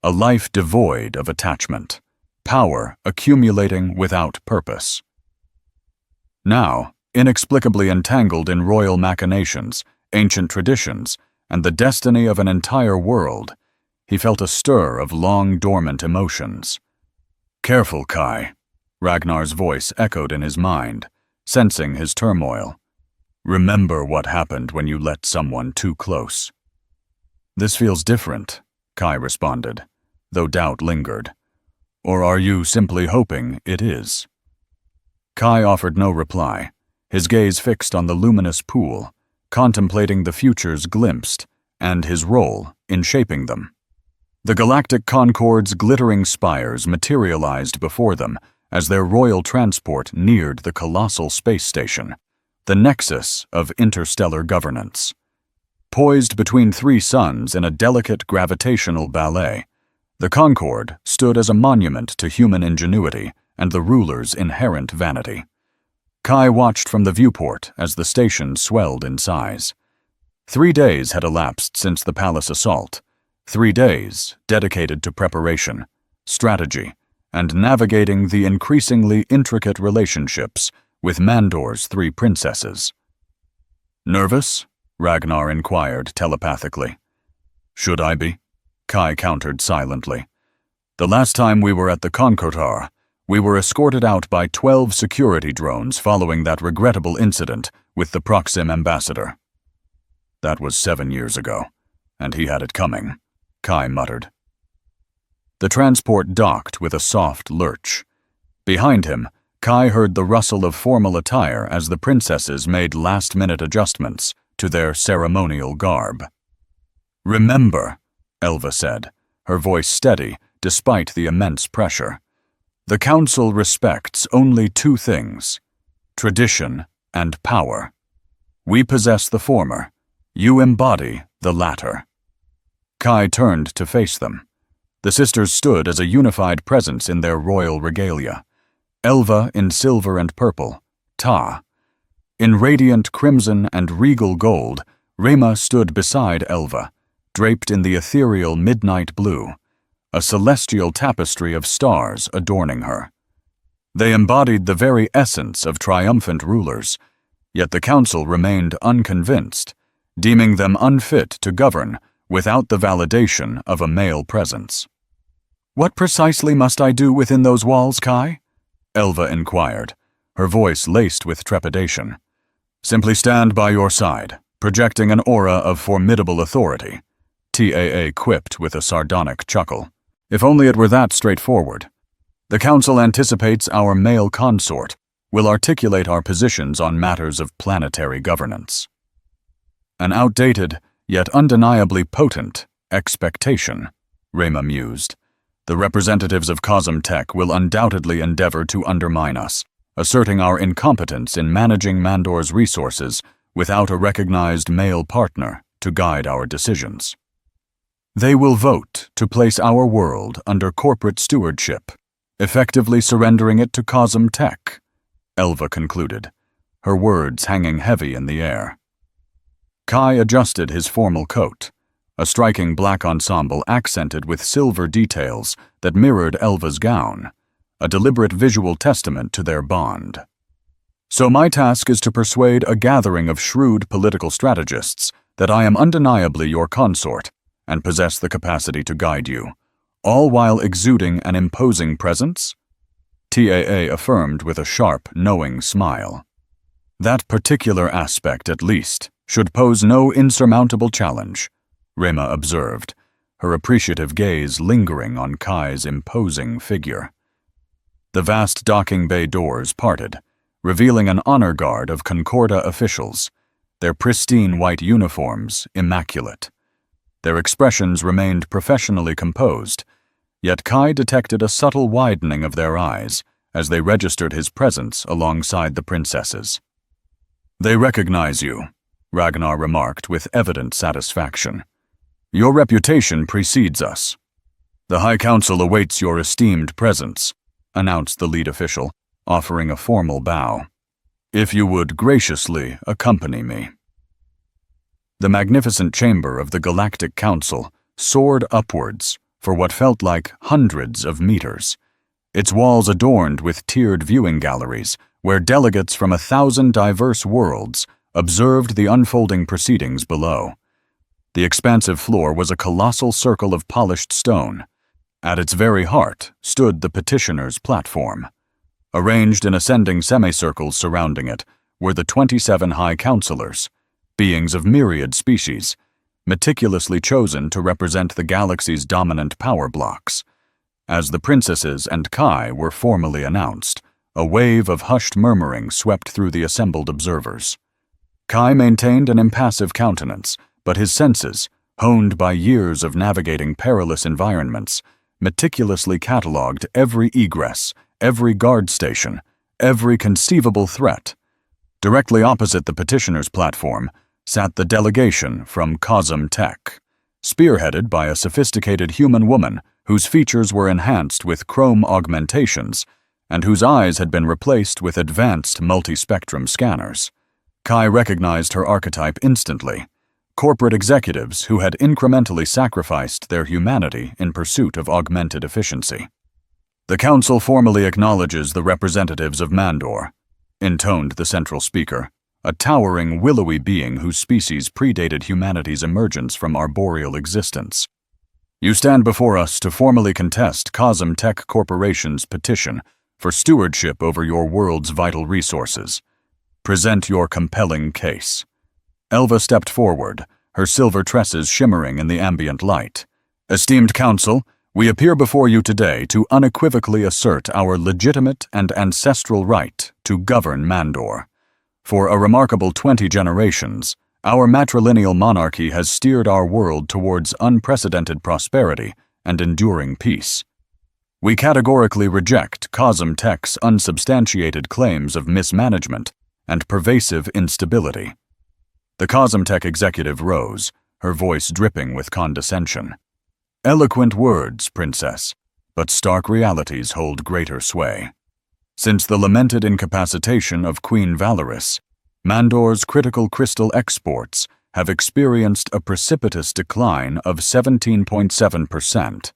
a life devoid of attachment, power accumulating without purpose. Now, inexplicably entangled in royal machinations, ancient traditions, and the destiny of an entire world, he felt a stir of long-dormant emotions. Careful, Kai, Ragnar's voice echoed in his mind, sensing his turmoil. Remember what happened when you let someone too close. This feels different, Kai responded, though doubt lingered. Or are you simply hoping it is? Kai offered no reply, his gaze fixed on the luminous pool, contemplating the futures glimpsed and his role in shaping them. The galactic Concorde's glittering spires materialized before them as their royal transport neared the colossal space station, the nexus of interstellar governance. Poised between three suns in a delicate gravitational ballet, the Concorde stood as a monument to human ingenuity and the ruler's inherent vanity. Kai watched from the viewport as the station swelled in size. 3 days had elapsed since the palace assault, 3 days dedicated to preparation, strategy, and navigating the increasingly intricate relationships with Mandor's 3 princesses. "Nervous?" Ragnar inquired telepathically. "Should I be?" Kai countered silently. "The last time we were at the Concortar, we were escorted out by 12 security drones following that regrettable incident with the Proxim ambassador." "That was 7 years ago, and he had it coming," Kai muttered. The transport docked with a soft lurch. Behind him, Kai heard the rustle of formal attire as the princesses made last-minute adjustments to their ceremonial garb. "Remember," Elva said, her voice steady despite the immense pressure, "the Council respects only 2 things: tradition and power. We possess the former. You embody the latter." Kai turned to face them. The sisters stood as a unified presence in their royal regalia. Elva in silver and purple, Ta. In radiant crimson and regal gold, Rema stood beside Elva, draped in the ethereal midnight blue, a celestial tapestry of stars adorning her. They embodied the very essence of triumphant rulers, yet the council remained unconvinced, deeming them unfit to govern without the validation of a male presence. "What precisely must I do within those walls, Kai?" Elva inquired, her voice laced with trepidation. "Simply stand by your side, projecting an aura of formidable authority," TAA quipped with a sardonic chuckle. "If only it were that straightforward. The Council anticipates our male consort will articulate our positions on matters of planetary governance." "An outdated, yet undeniably potent, expectation," Rema mused. "The representatives of Cosm Tech will undoubtedly endeavor to undermine us, asserting our incompetence in managing Mandor's resources without a recognized male partner to guide our decisions. They will vote to place our world under corporate stewardship, effectively surrendering it to Cosm Tech," Elva concluded, her words hanging heavy in the air. Kai adjusted his formal coat, a striking black ensemble accented with silver details that mirrored Elva's gown, a deliberate visual testament to their bond. "So my task is to persuade a gathering of shrewd political strategists that I am undeniably your consort and possess the capacity to guide you, all while exuding an imposing presence?" TAA affirmed with a sharp, knowing smile. "That particular aspect, at least, should pose no insurmountable challenge," Rema observed, her appreciative gaze lingering on Kai's imposing figure. The vast docking bay doors parted, revealing an honor guard of Concorda officials, their pristine white uniforms immaculate. Their expressions remained professionally composed, yet Kai detected a subtle widening of their eyes as they registered his presence alongside the princesses. "They recognize you," Ragnar remarked with evident satisfaction. "Your reputation precedes us." "The High Council awaits your esteemed presence," announced the lead official, offering a formal bow. "If you would graciously accompany me." The magnificent chamber of the Galactic Council soared upwards for what felt like hundreds of meters, its walls adorned with tiered viewing galleries where delegates from 1,000 diverse worlds observed the unfolding proceedings below. The expansive floor was a colossal circle of polished stone. At its very heart stood the petitioner's platform. Arranged in ascending semicircles surrounding it were the 27 High Counselors, beings of myriad species, meticulously chosen to represent the galaxy's dominant power blocks. As the princesses and Kai were formally announced, a wave of hushed murmuring swept through the assembled observers. Kai maintained an impassive countenance, but his senses, honed by years of navigating perilous environments, meticulously catalogued every egress, every guard station, every conceivable threat. Directly opposite the petitioner's platform sat the delegation from Cosm Tech, spearheaded by a sophisticated human woman whose features were enhanced with chrome augmentations and whose eyes had been replaced with advanced multispectrum scanners. Kai recognized her archetype instantly: corporate executives who had incrementally sacrificed their humanity in pursuit of augmented efficiency. "The Council formally acknowledges the representatives of Mandor," intoned the central speaker, a towering, willowy being whose species predated humanity's emergence from arboreal existence. "You stand before us to formally contest Cosm Tech Corporation's petition for stewardship over your world's vital resources. Present your compelling case." Elva stepped forward, her silver tresses shimmering in the ambient light. "Esteemed Council, we appear before you today to unequivocally assert our legitimate and ancestral right to govern Mandor. For a remarkable 20 generations, our matrilineal monarchy has steered our world towards unprecedented prosperity and enduring peace. We categorically reject Cosm Tech's unsubstantiated claims of mismanagement and pervasive instability." The Cosm Tech executive rose, her voice dripping with condescension. "Eloquent words, Princess, but stark realities hold greater sway. Since the lamented incapacitation of Queen Valoris, Mandor's critical crystal exports have experienced a precipitous decline of 17.7%.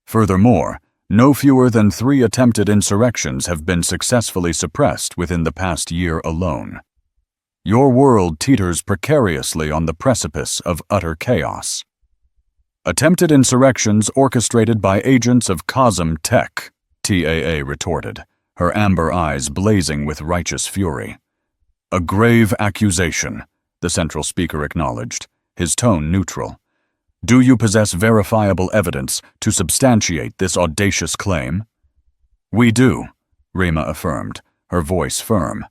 Furthermore, no fewer than 3 attempted insurrections have been successfully suppressed within the past year alone. Your world teeters precariously on the precipice of utter chaos." "Attempted insurrections orchestrated by agents of Cosm Tech," TAA retorted, her amber eyes blazing with righteous fury. "A grave accusation," the central speaker acknowledged, his tone neutral. "Do you possess verifiable evidence to substantiate this audacious claim?" "We do," Rima affirmed, her voice firm.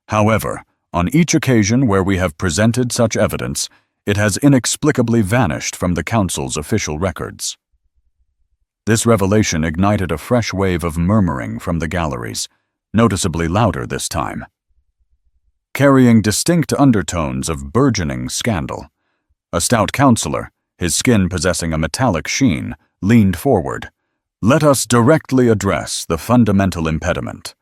"However, on each occasion where we have presented such evidence, it has inexplicably vanished from the Council's official records." This revelation ignited a fresh wave of murmuring from the galleries, noticeably louder this time, carrying distinct undertones of burgeoning scandal. A stout counselor, his skin possessing a metallic sheen, leaned forward. "Let us directly address the fundamental impediment.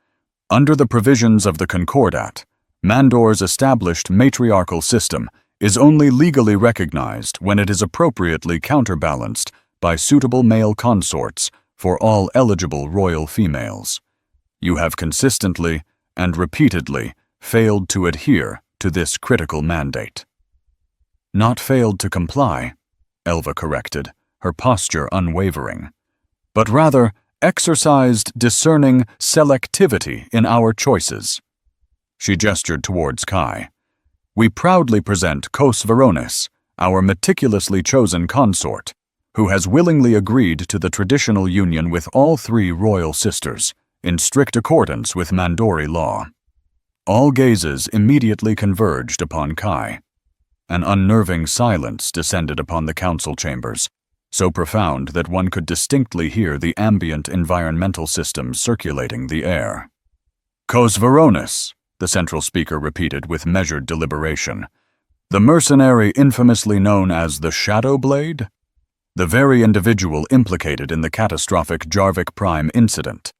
Under the provisions of the Concordat, Mandor's established matriarchal system is only legally recognized when it is appropriately counterbalanced by suitable male consorts for all eligible royal females. You have consistently and repeatedly failed to adhere to this critical mandate." "Not failed to comply," Elva corrected, her posture unwavering, "but rather exercised discerning selectivity in our choices." She gestured towards Kai. "We proudly present Cos Veronis, our meticulously chosen consort, who has willingly agreed to the traditional union with all 3 royal sisters, in strict accordance with Mandori law." All gazes immediately converged upon Kai. An unnerving silence descended upon the council chambers, so profound that one could distinctly hear the ambient environmental systems circulating the air. "Cos Veronis," the central speaker repeated with measured deliberation. "The mercenary infamously known as the Shadow Blade? The very individual implicated in the catastrophic Jarvik Prime incident.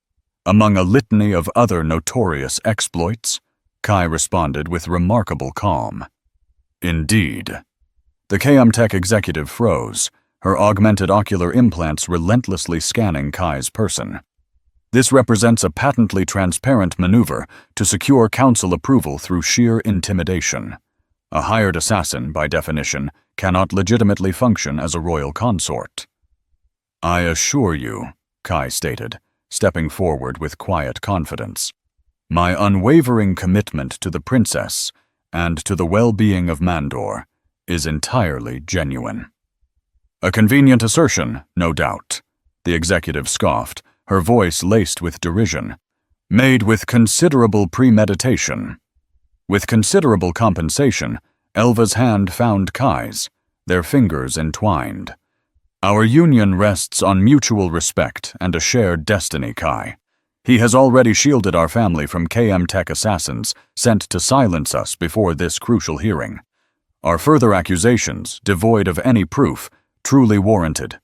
Among a litany of other notorious exploits?" Kai responded with remarkable calm. "Indeed." The KM Tech executive froze, her augmented ocular implants relentlessly scanning Kai's person. This represents a patently transparent maneuver to secure council approval through sheer intimidation. A hired assassin, by definition, cannot legitimately function as a royal consort. "I assure you," Kai stated, stepping forward with quiet confidence, "my unwavering commitment to the princess and to the well-being of Mandor is entirely genuine." "A convenient assertion, no doubt," the executive scoffed, her voice laced with derision. "Made with considerable premeditation." With considerable compensation, Elva's hand found Kai's, their fingers entwined. Our union rests on mutual respect and a shared destiny, Kai. He has already shielded our family from KM Tech assassins sent to silence us before this crucial hearing. Our further accusations, devoid of any proof, truly warranted.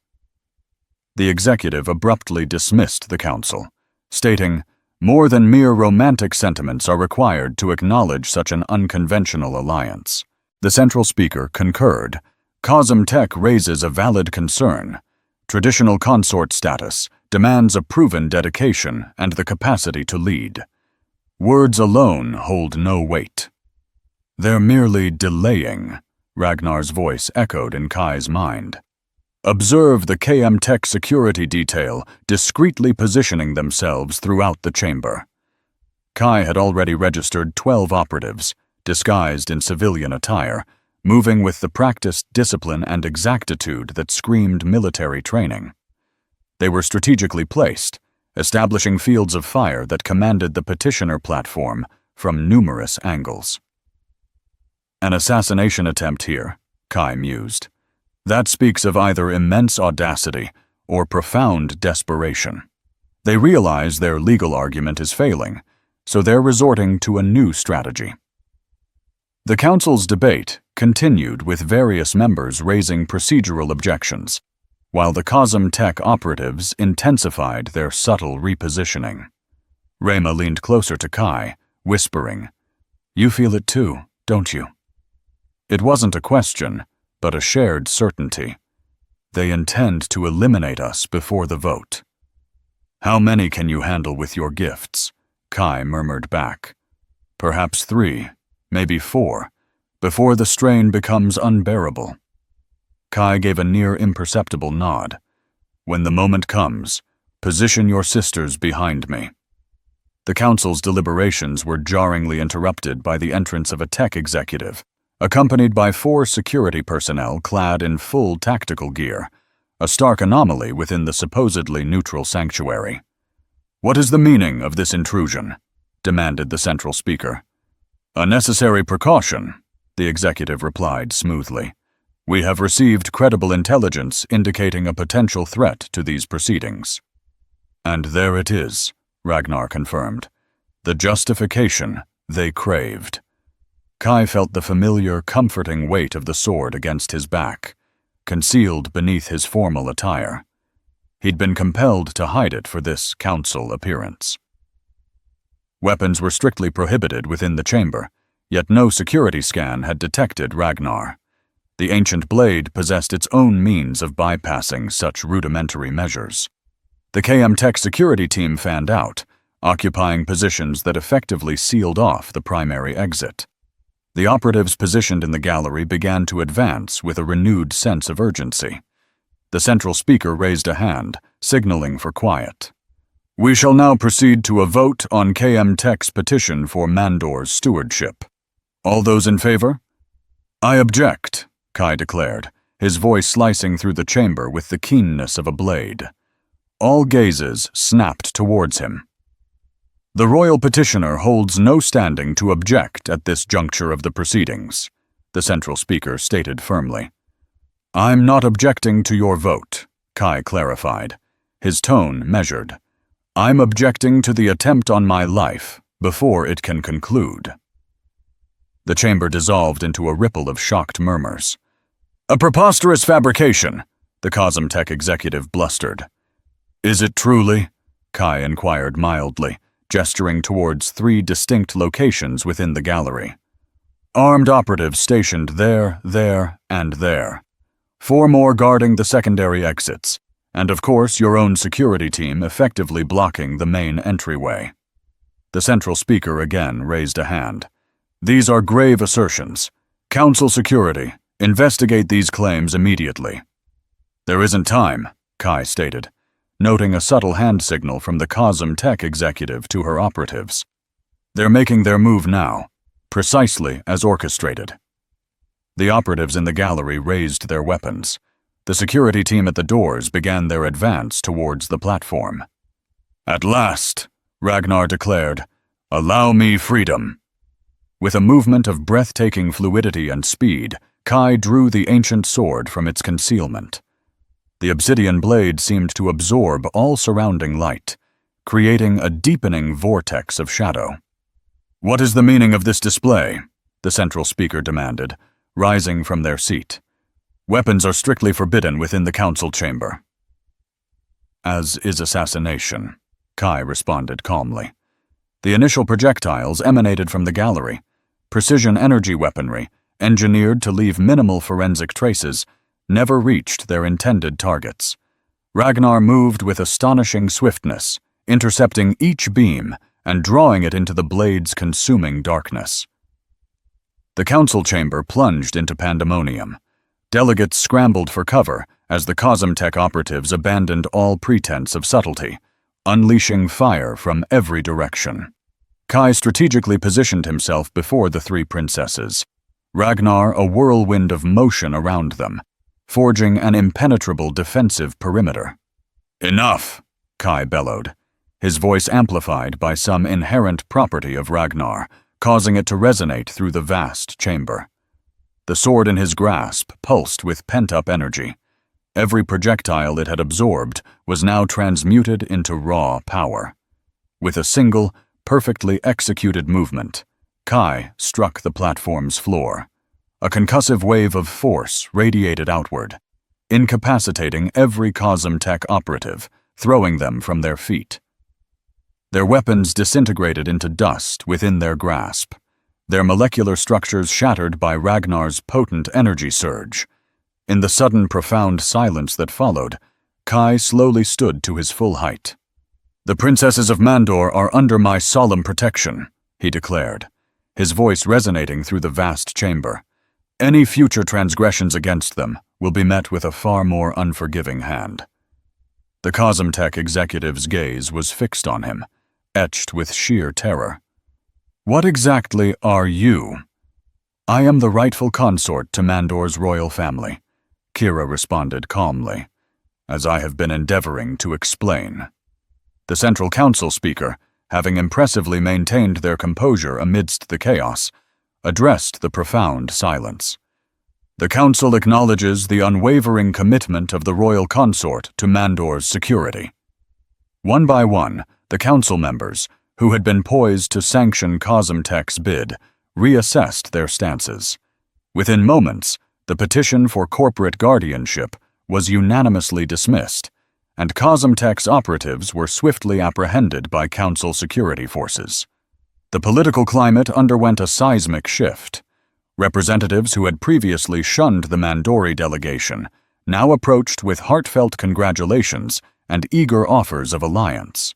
The executive abruptly dismissed the council, stating, "More than mere romantic sentiments are required to acknowledge such an unconventional alliance." The central speaker concurred. "Cosm Tech raises a valid concern. Traditional consort status demands a proven dedication and the capacity to lead. Words alone hold no weight." "They're merely delaying," Ragnar's voice echoed in Kai's mind. "Observe the KM Tech security detail discreetly positioning themselves throughout the chamber." Kai had already registered 12 operatives, disguised in civilian attire, moving with the practiced discipline and exactitude that screamed military training. They were strategically placed, establishing fields of fire that commanded the petitioner platform from numerous angles. "An assassination attempt here," Kai mused. "That speaks of either immense audacity or profound desperation. They realize their legal argument is failing, so they're resorting to a new strategy." The council's debate continued with various members raising procedural objections, while the Cosm Tech operatives intensified their subtle repositioning. Rayma leaned closer to Kai, whispering, "You feel it too, don't you?" It wasn't a question, but a shared certainty. They intend to eliminate us before the vote. "How many can you handle with your gifts?" Kai murmured back. "Perhaps 3, maybe 4, before the strain becomes unbearable." Kai gave a near imperceptible nod. "When the moment comes, position your sisters behind me." The council's deliberations were jarringly interrupted by the entrance of a tech executive, accompanied by 4 security personnel clad in full tactical gear, a stark anomaly within the supposedly neutral sanctuary. "What is the meaning of this intrusion?" demanded the central speaker. "A necessary precaution," the executive replied smoothly. "We have received credible intelligence indicating a potential threat to these proceedings." "And there it is," Ragnar confirmed. "The justification they craved." Kai felt the familiar, comforting weight of the sword against his back, concealed beneath his formal attire. He'd been compelled to hide it for this council appearance. Weapons were strictly prohibited within the chamber, yet no security scan had detected Ragnar. The ancient blade possessed its own means of bypassing such rudimentary measures. The KM Tech security team fanned out, occupying positions that effectively sealed off the primary exit. The operatives positioned in the gallery began to advance with a renewed sense of urgency. The central speaker raised a hand, signaling for quiet. "We shall now proceed to a vote on KM Tech's petition for Mandor's stewardship. All those in favor?" "I object," Kai declared, his voice slicing through the chamber with the keenness of a blade. All gazes snapped towards him. "The royal petitioner holds no standing to object at this juncture of the proceedings," the central speaker stated firmly. "I'm not objecting to your vote," Kai clarified, his tone measured. "I'm objecting to the attempt on my life before it can conclude." The chamber dissolved into a ripple of shocked murmurs. "A preposterous fabrication," the Cosm Tech executive blustered. "Is it truly?" Kai inquired mildly, gesturing towards 3 distinct locations within the gallery. "Armed operatives stationed there, and there. 4 more guarding the secondary exits, and of course your own security team effectively blocking the main entryway." The central speaker again raised a hand. "These are grave assertions. Council security, investigate these claims immediately." "There isn't time," Kai stated, noting a subtle hand signal from the Cosm Tech executive to her operatives. "They're making their move now, precisely as orchestrated." The operatives in the gallery raised their weapons. The security team at the doors began their advance towards the platform. "At last," Ragnar declared, "allow me freedom." With a movement of breathtaking fluidity and speed, Kai drew the ancient sword from its concealment. The obsidian blade seemed to absorb all surrounding light, creating a deepening vortex of shadow. "What is the meaning of this display?" the central speaker demanded, rising from their seat. "Weapons are strictly forbidden within the council chamber." "As is assassination," Kai responded calmly. The initial projectiles emanated from the gallery, precision energy weaponry, engineered to leave minimal forensic traces, never reached their intended targets. Ragnar moved with astonishing swiftness, intercepting each beam and drawing it into the blade's consuming darkness. The council chamber plunged into pandemonium. Delegates scrambled for cover as the Cosmtech operatives abandoned all pretense of subtlety, unleashing fire from every direction. Kai strategically positioned himself before the three princesses, Ragnar a whirlwind of motion around them, forging an impenetrable defensive perimeter. "Enough!" Kai bellowed, his voice amplified by some inherent property of Ragnar, causing it to resonate through the vast chamber. The sword in his grasp pulsed with pent-up energy. Every projectile it had absorbed was now transmuted into raw power. With a single, perfectly executed movement, Kai struck the platform's floor. A concussive wave of force radiated outward, incapacitating every Cosmtech operative, throwing them from their feet. Their weapons disintegrated into dust within their grasp, their molecular structures shattered by Ragnar's potent energy surge. In the sudden, profound silence that followed, Kai slowly stood to his full height. "The princesses of Mandor are under my solemn protection," he declared, his voice resonating through the vast chamber. "Any future transgressions against them will be met with a far more unforgiving hand." The Cosmtech executive's gaze was fixed on him, etched with sheer terror. "What exactly are you?" "I am the rightful consort to Mandor's royal family," Kira responded calmly, "as I have been endeavoring to explain." The Central Council speaker, having impressively maintained their composure amidst the chaos, addressed the profound silence. "The Council acknowledges the unwavering commitment of the royal consort to Mandor's security." One by one, the Council members, who had been poised to sanction Cosmtech's bid, reassessed their stances. Within moments, the petition for corporate guardianship was unanimously dismissed, and Cosmtech's operatives were swiftly apprehended by Council security forces. The political climate underwent a seismic shift. Representatives who had previously shunned the Mandori delegation now approached with heartfelt congratulations and eager offers of alliance.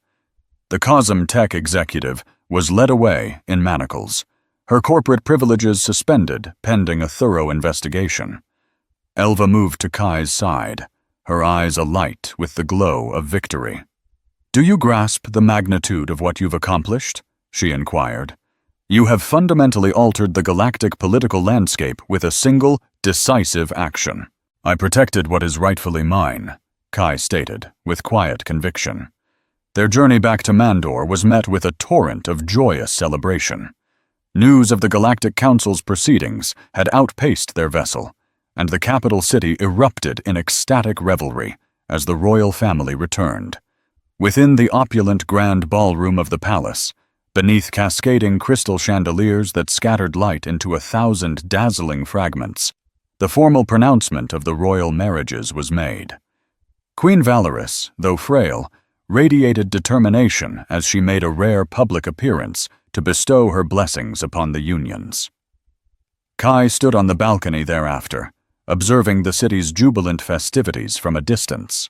The Cosmtech executive was led away in manacles, her corporate privileges suspended pending a thorough investigation. Elva moved to Kai's side, her eyes alight with the glow of victory. "Do you grasp the magnitude of what you've accomplished?" she inquired. "You have fundamentally altered the galactic political landscape with a single, decisive action." "I protected what is rightfully mine," Kai stated, with quiet conviction. Their journey back to Mandor was met with a torrent of joyous celebration. News of the Galactic Council's proceedings had outpaced their vessel, and the capital city erupted in ecstatic revelry as the royal family returned. Within the opulent grand ballroom of the palace, beneath cascading crystal chandeliers that scattered light into 1,000 dazzling fragments, the formal pronouncement of the royal marriages was made. Queen Valoris, though frail, radiated determination as she made a rare public appearance to bestow her blessings upon the unions. Kai stood on the balcony thereafter, observing the city's jubilant festivities from a distance.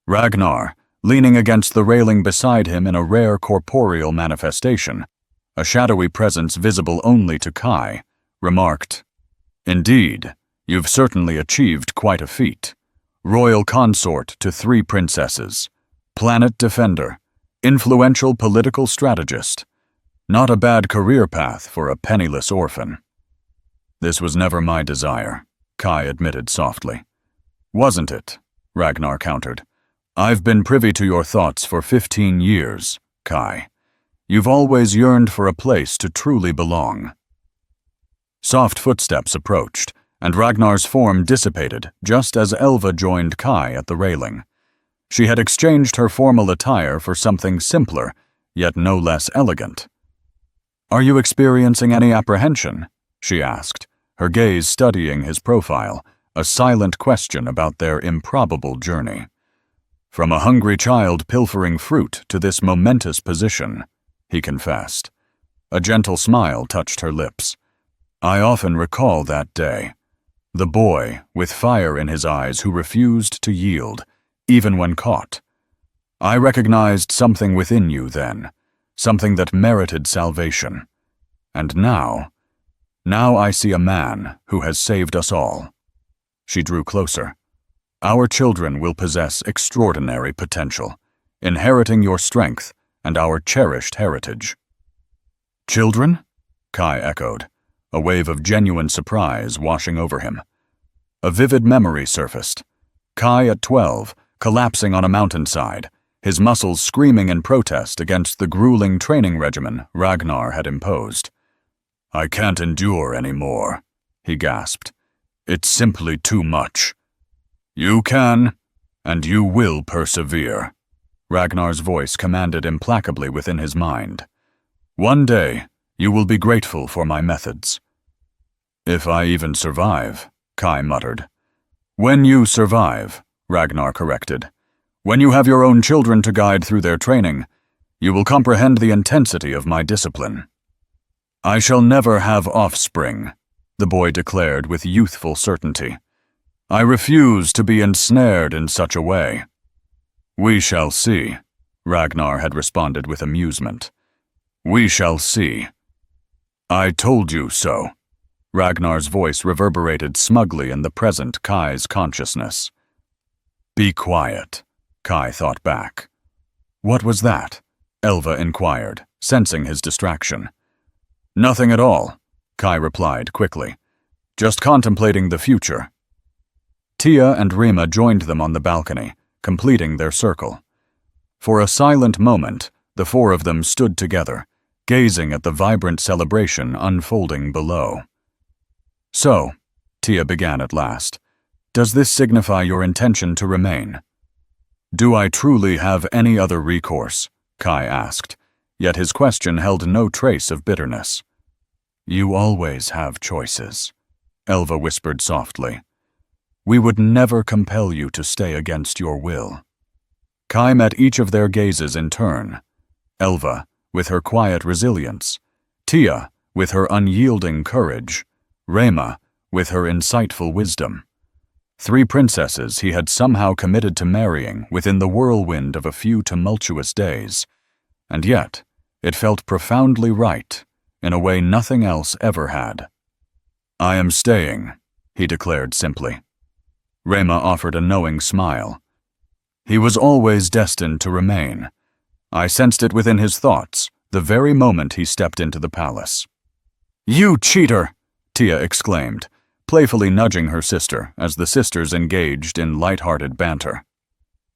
Ragnar, leaning against the railing beside him in a rare corporeal manifestation, a shadowy presence visible only to Kai, remarked, "Indeed, you've certainly achieved quite a feat. Royal consort to 3 princesses, planet defender, influential political strategist. Not a bad career path for a penniless orphan." "This was never my desire," Kai admitted softly. "Wasn't it?" Ragnar countered. "I've been privy to your thoughts for 15 years, Kai. You've always yearned for a place to truly belong." Soft footsteps approached, and Ragnar's form dissipated just as Elva joined Kai at the railing. She had exchanged her formal attire for something simpler, yet no less elegant. "Are you experiencing any apprehension?" she asked, her gaze studying his profile, a silent question about their improbable journey. "From a hungry child pilfering fruit to this momentous position," he confessed. A gentle smile touched her lips. "I often recall that day. The boy, with fire in his eyes, who refused to yield, even when caught. I recognized something within you then, something that merited salvation. And now I see a man who has saved us all." She drew closer. "Our children will possess extraordinary potential, inheriting your strength and our cherished heritage." "Children?" Kai echoed, a wave of genuine surprise washing over him. A vivid memory surfaced. Kai at 12, collapsing on a mountainside, his muscles screaming in protest against the grueling training regimen Ragnar had imposed. "I can't endure any more," he gasped. "It's simply too much." "You can, and you will persevere," Ragnar's voice commanded implacably within his mind. "One day, you will be grateful for my methods." "If I even survive," Kai muttered. "When you survive," Ragnar corrected. "When you have your own children to guide through their training, you will comprehend the intensity of my discipline." "I shall never have offspring," the boy declared with youthful certainty. "I refuse to be ensnared in such a way." "We shall see," Ragnar had responded with amusement. "We shall see." "I told you so." Ragnar's voice reverberated smugly in the present Kai's consciousness. "Be quiet," Kai thought back. "What was that?" Elva inquired, sensing his distraction. "Nothing at all," Kai replied quickly. "Just contemplating the future." Tia and Rima joined them on the balcony, completing their circle. For a silent moment, the four of them stood together, gazing at the vibrant celebration unfolding below. "So," Tia began at last, "does this signify your intention to remain?" "Do I truly have any other recourse?" Kai asked, yet his question held no trace of bitterness. "You always have choices," Elva whispered softly. "We would never compel you to stay against your will." Kai met each of their gazes in turn. Elva, with her quiet resilience, Tia, with her unyielding courage, Rema, with her insightful wisdom. Three princesses he had somehow committed to marrying within the whirlwind of a few tumultuous days, and yet it felt profoundly right, in a way nothing else ever had. "I am staying," he declared simply. Rema offered a knowing smile. "He was always destined to remain. I sensed it within his thoughts the very moment he stepped into the palace." "You cheater!" Tia exclaimed, playfully nudging her sister as the sisters engaged in light-hearted banter.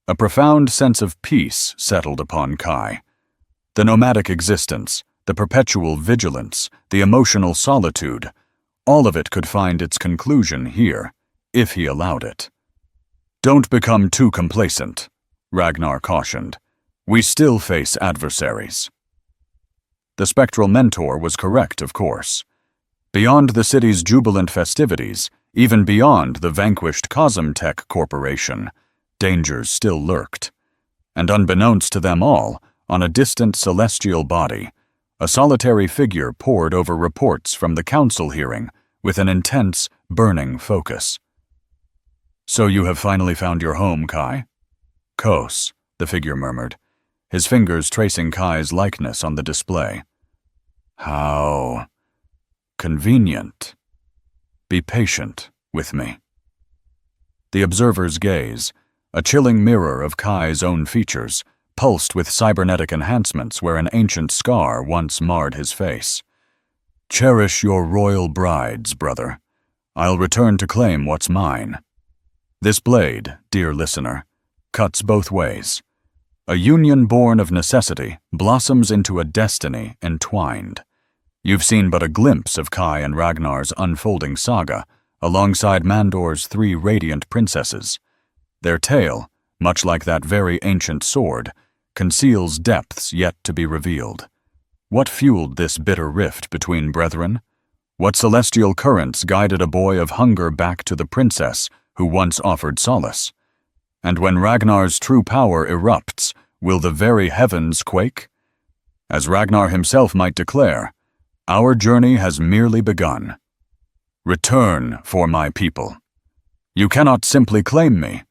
A profound sense of peace settled upon Kai. The nomadic existence, the perpetual vigilance, the emotional solitude, all of it could find its conclusion here, if he allowed it. "Don't become too complacent," Ragnar cautioned. "We still face adversaries." The spectral mentor was correct, of course. Beyond the city's jubilant festivities, even beyond the vanquished Cosmtech Corporation, dangers still lurked. And unbeknownst to them all, on a distant celestial body, a solitary figure pored over reports from the council hearing with an intense, burning focus. "So you have finally found your home, Kai?" "Kos," the figure murmured, his fingers tracing Kai's likeness on the display. "How convenient. Be patient with me." The observer's gaze, a chilling mirror of Kai's own features, pulsed with cybernetic enhancements where an ancient scar once marred his face. "Cherish your royal brides, brother. I'll return to claim what's mine. This blade, dear listener, cuts both ways. A union born of necessity blossoms into a destiny entwined. You've seen but a glimpse of Kai and Ragnar's unfolding saga, alongside Mandor's 3 radiant princesses. Their tale, much like that very ancient sword, conceals depths yet to be revealed. What fueled this bitter rift between brethren? What celestial currents guided a boy of hunger back to the princess who once offered solace? And when Ragnar's true power erupts, will the very heavens quake? As Ragnar himself might declare, our journey has merely begun. Return for my people. You cannot simply claim me.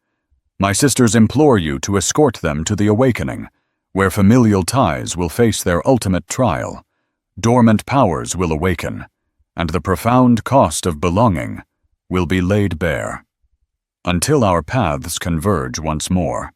My sisters implore you to escort them to the awakening, where familial ties will face their ultimate trial, dormant powers will awaken, and the profound cost of belonging will be laid bare. Until our paths converge once more.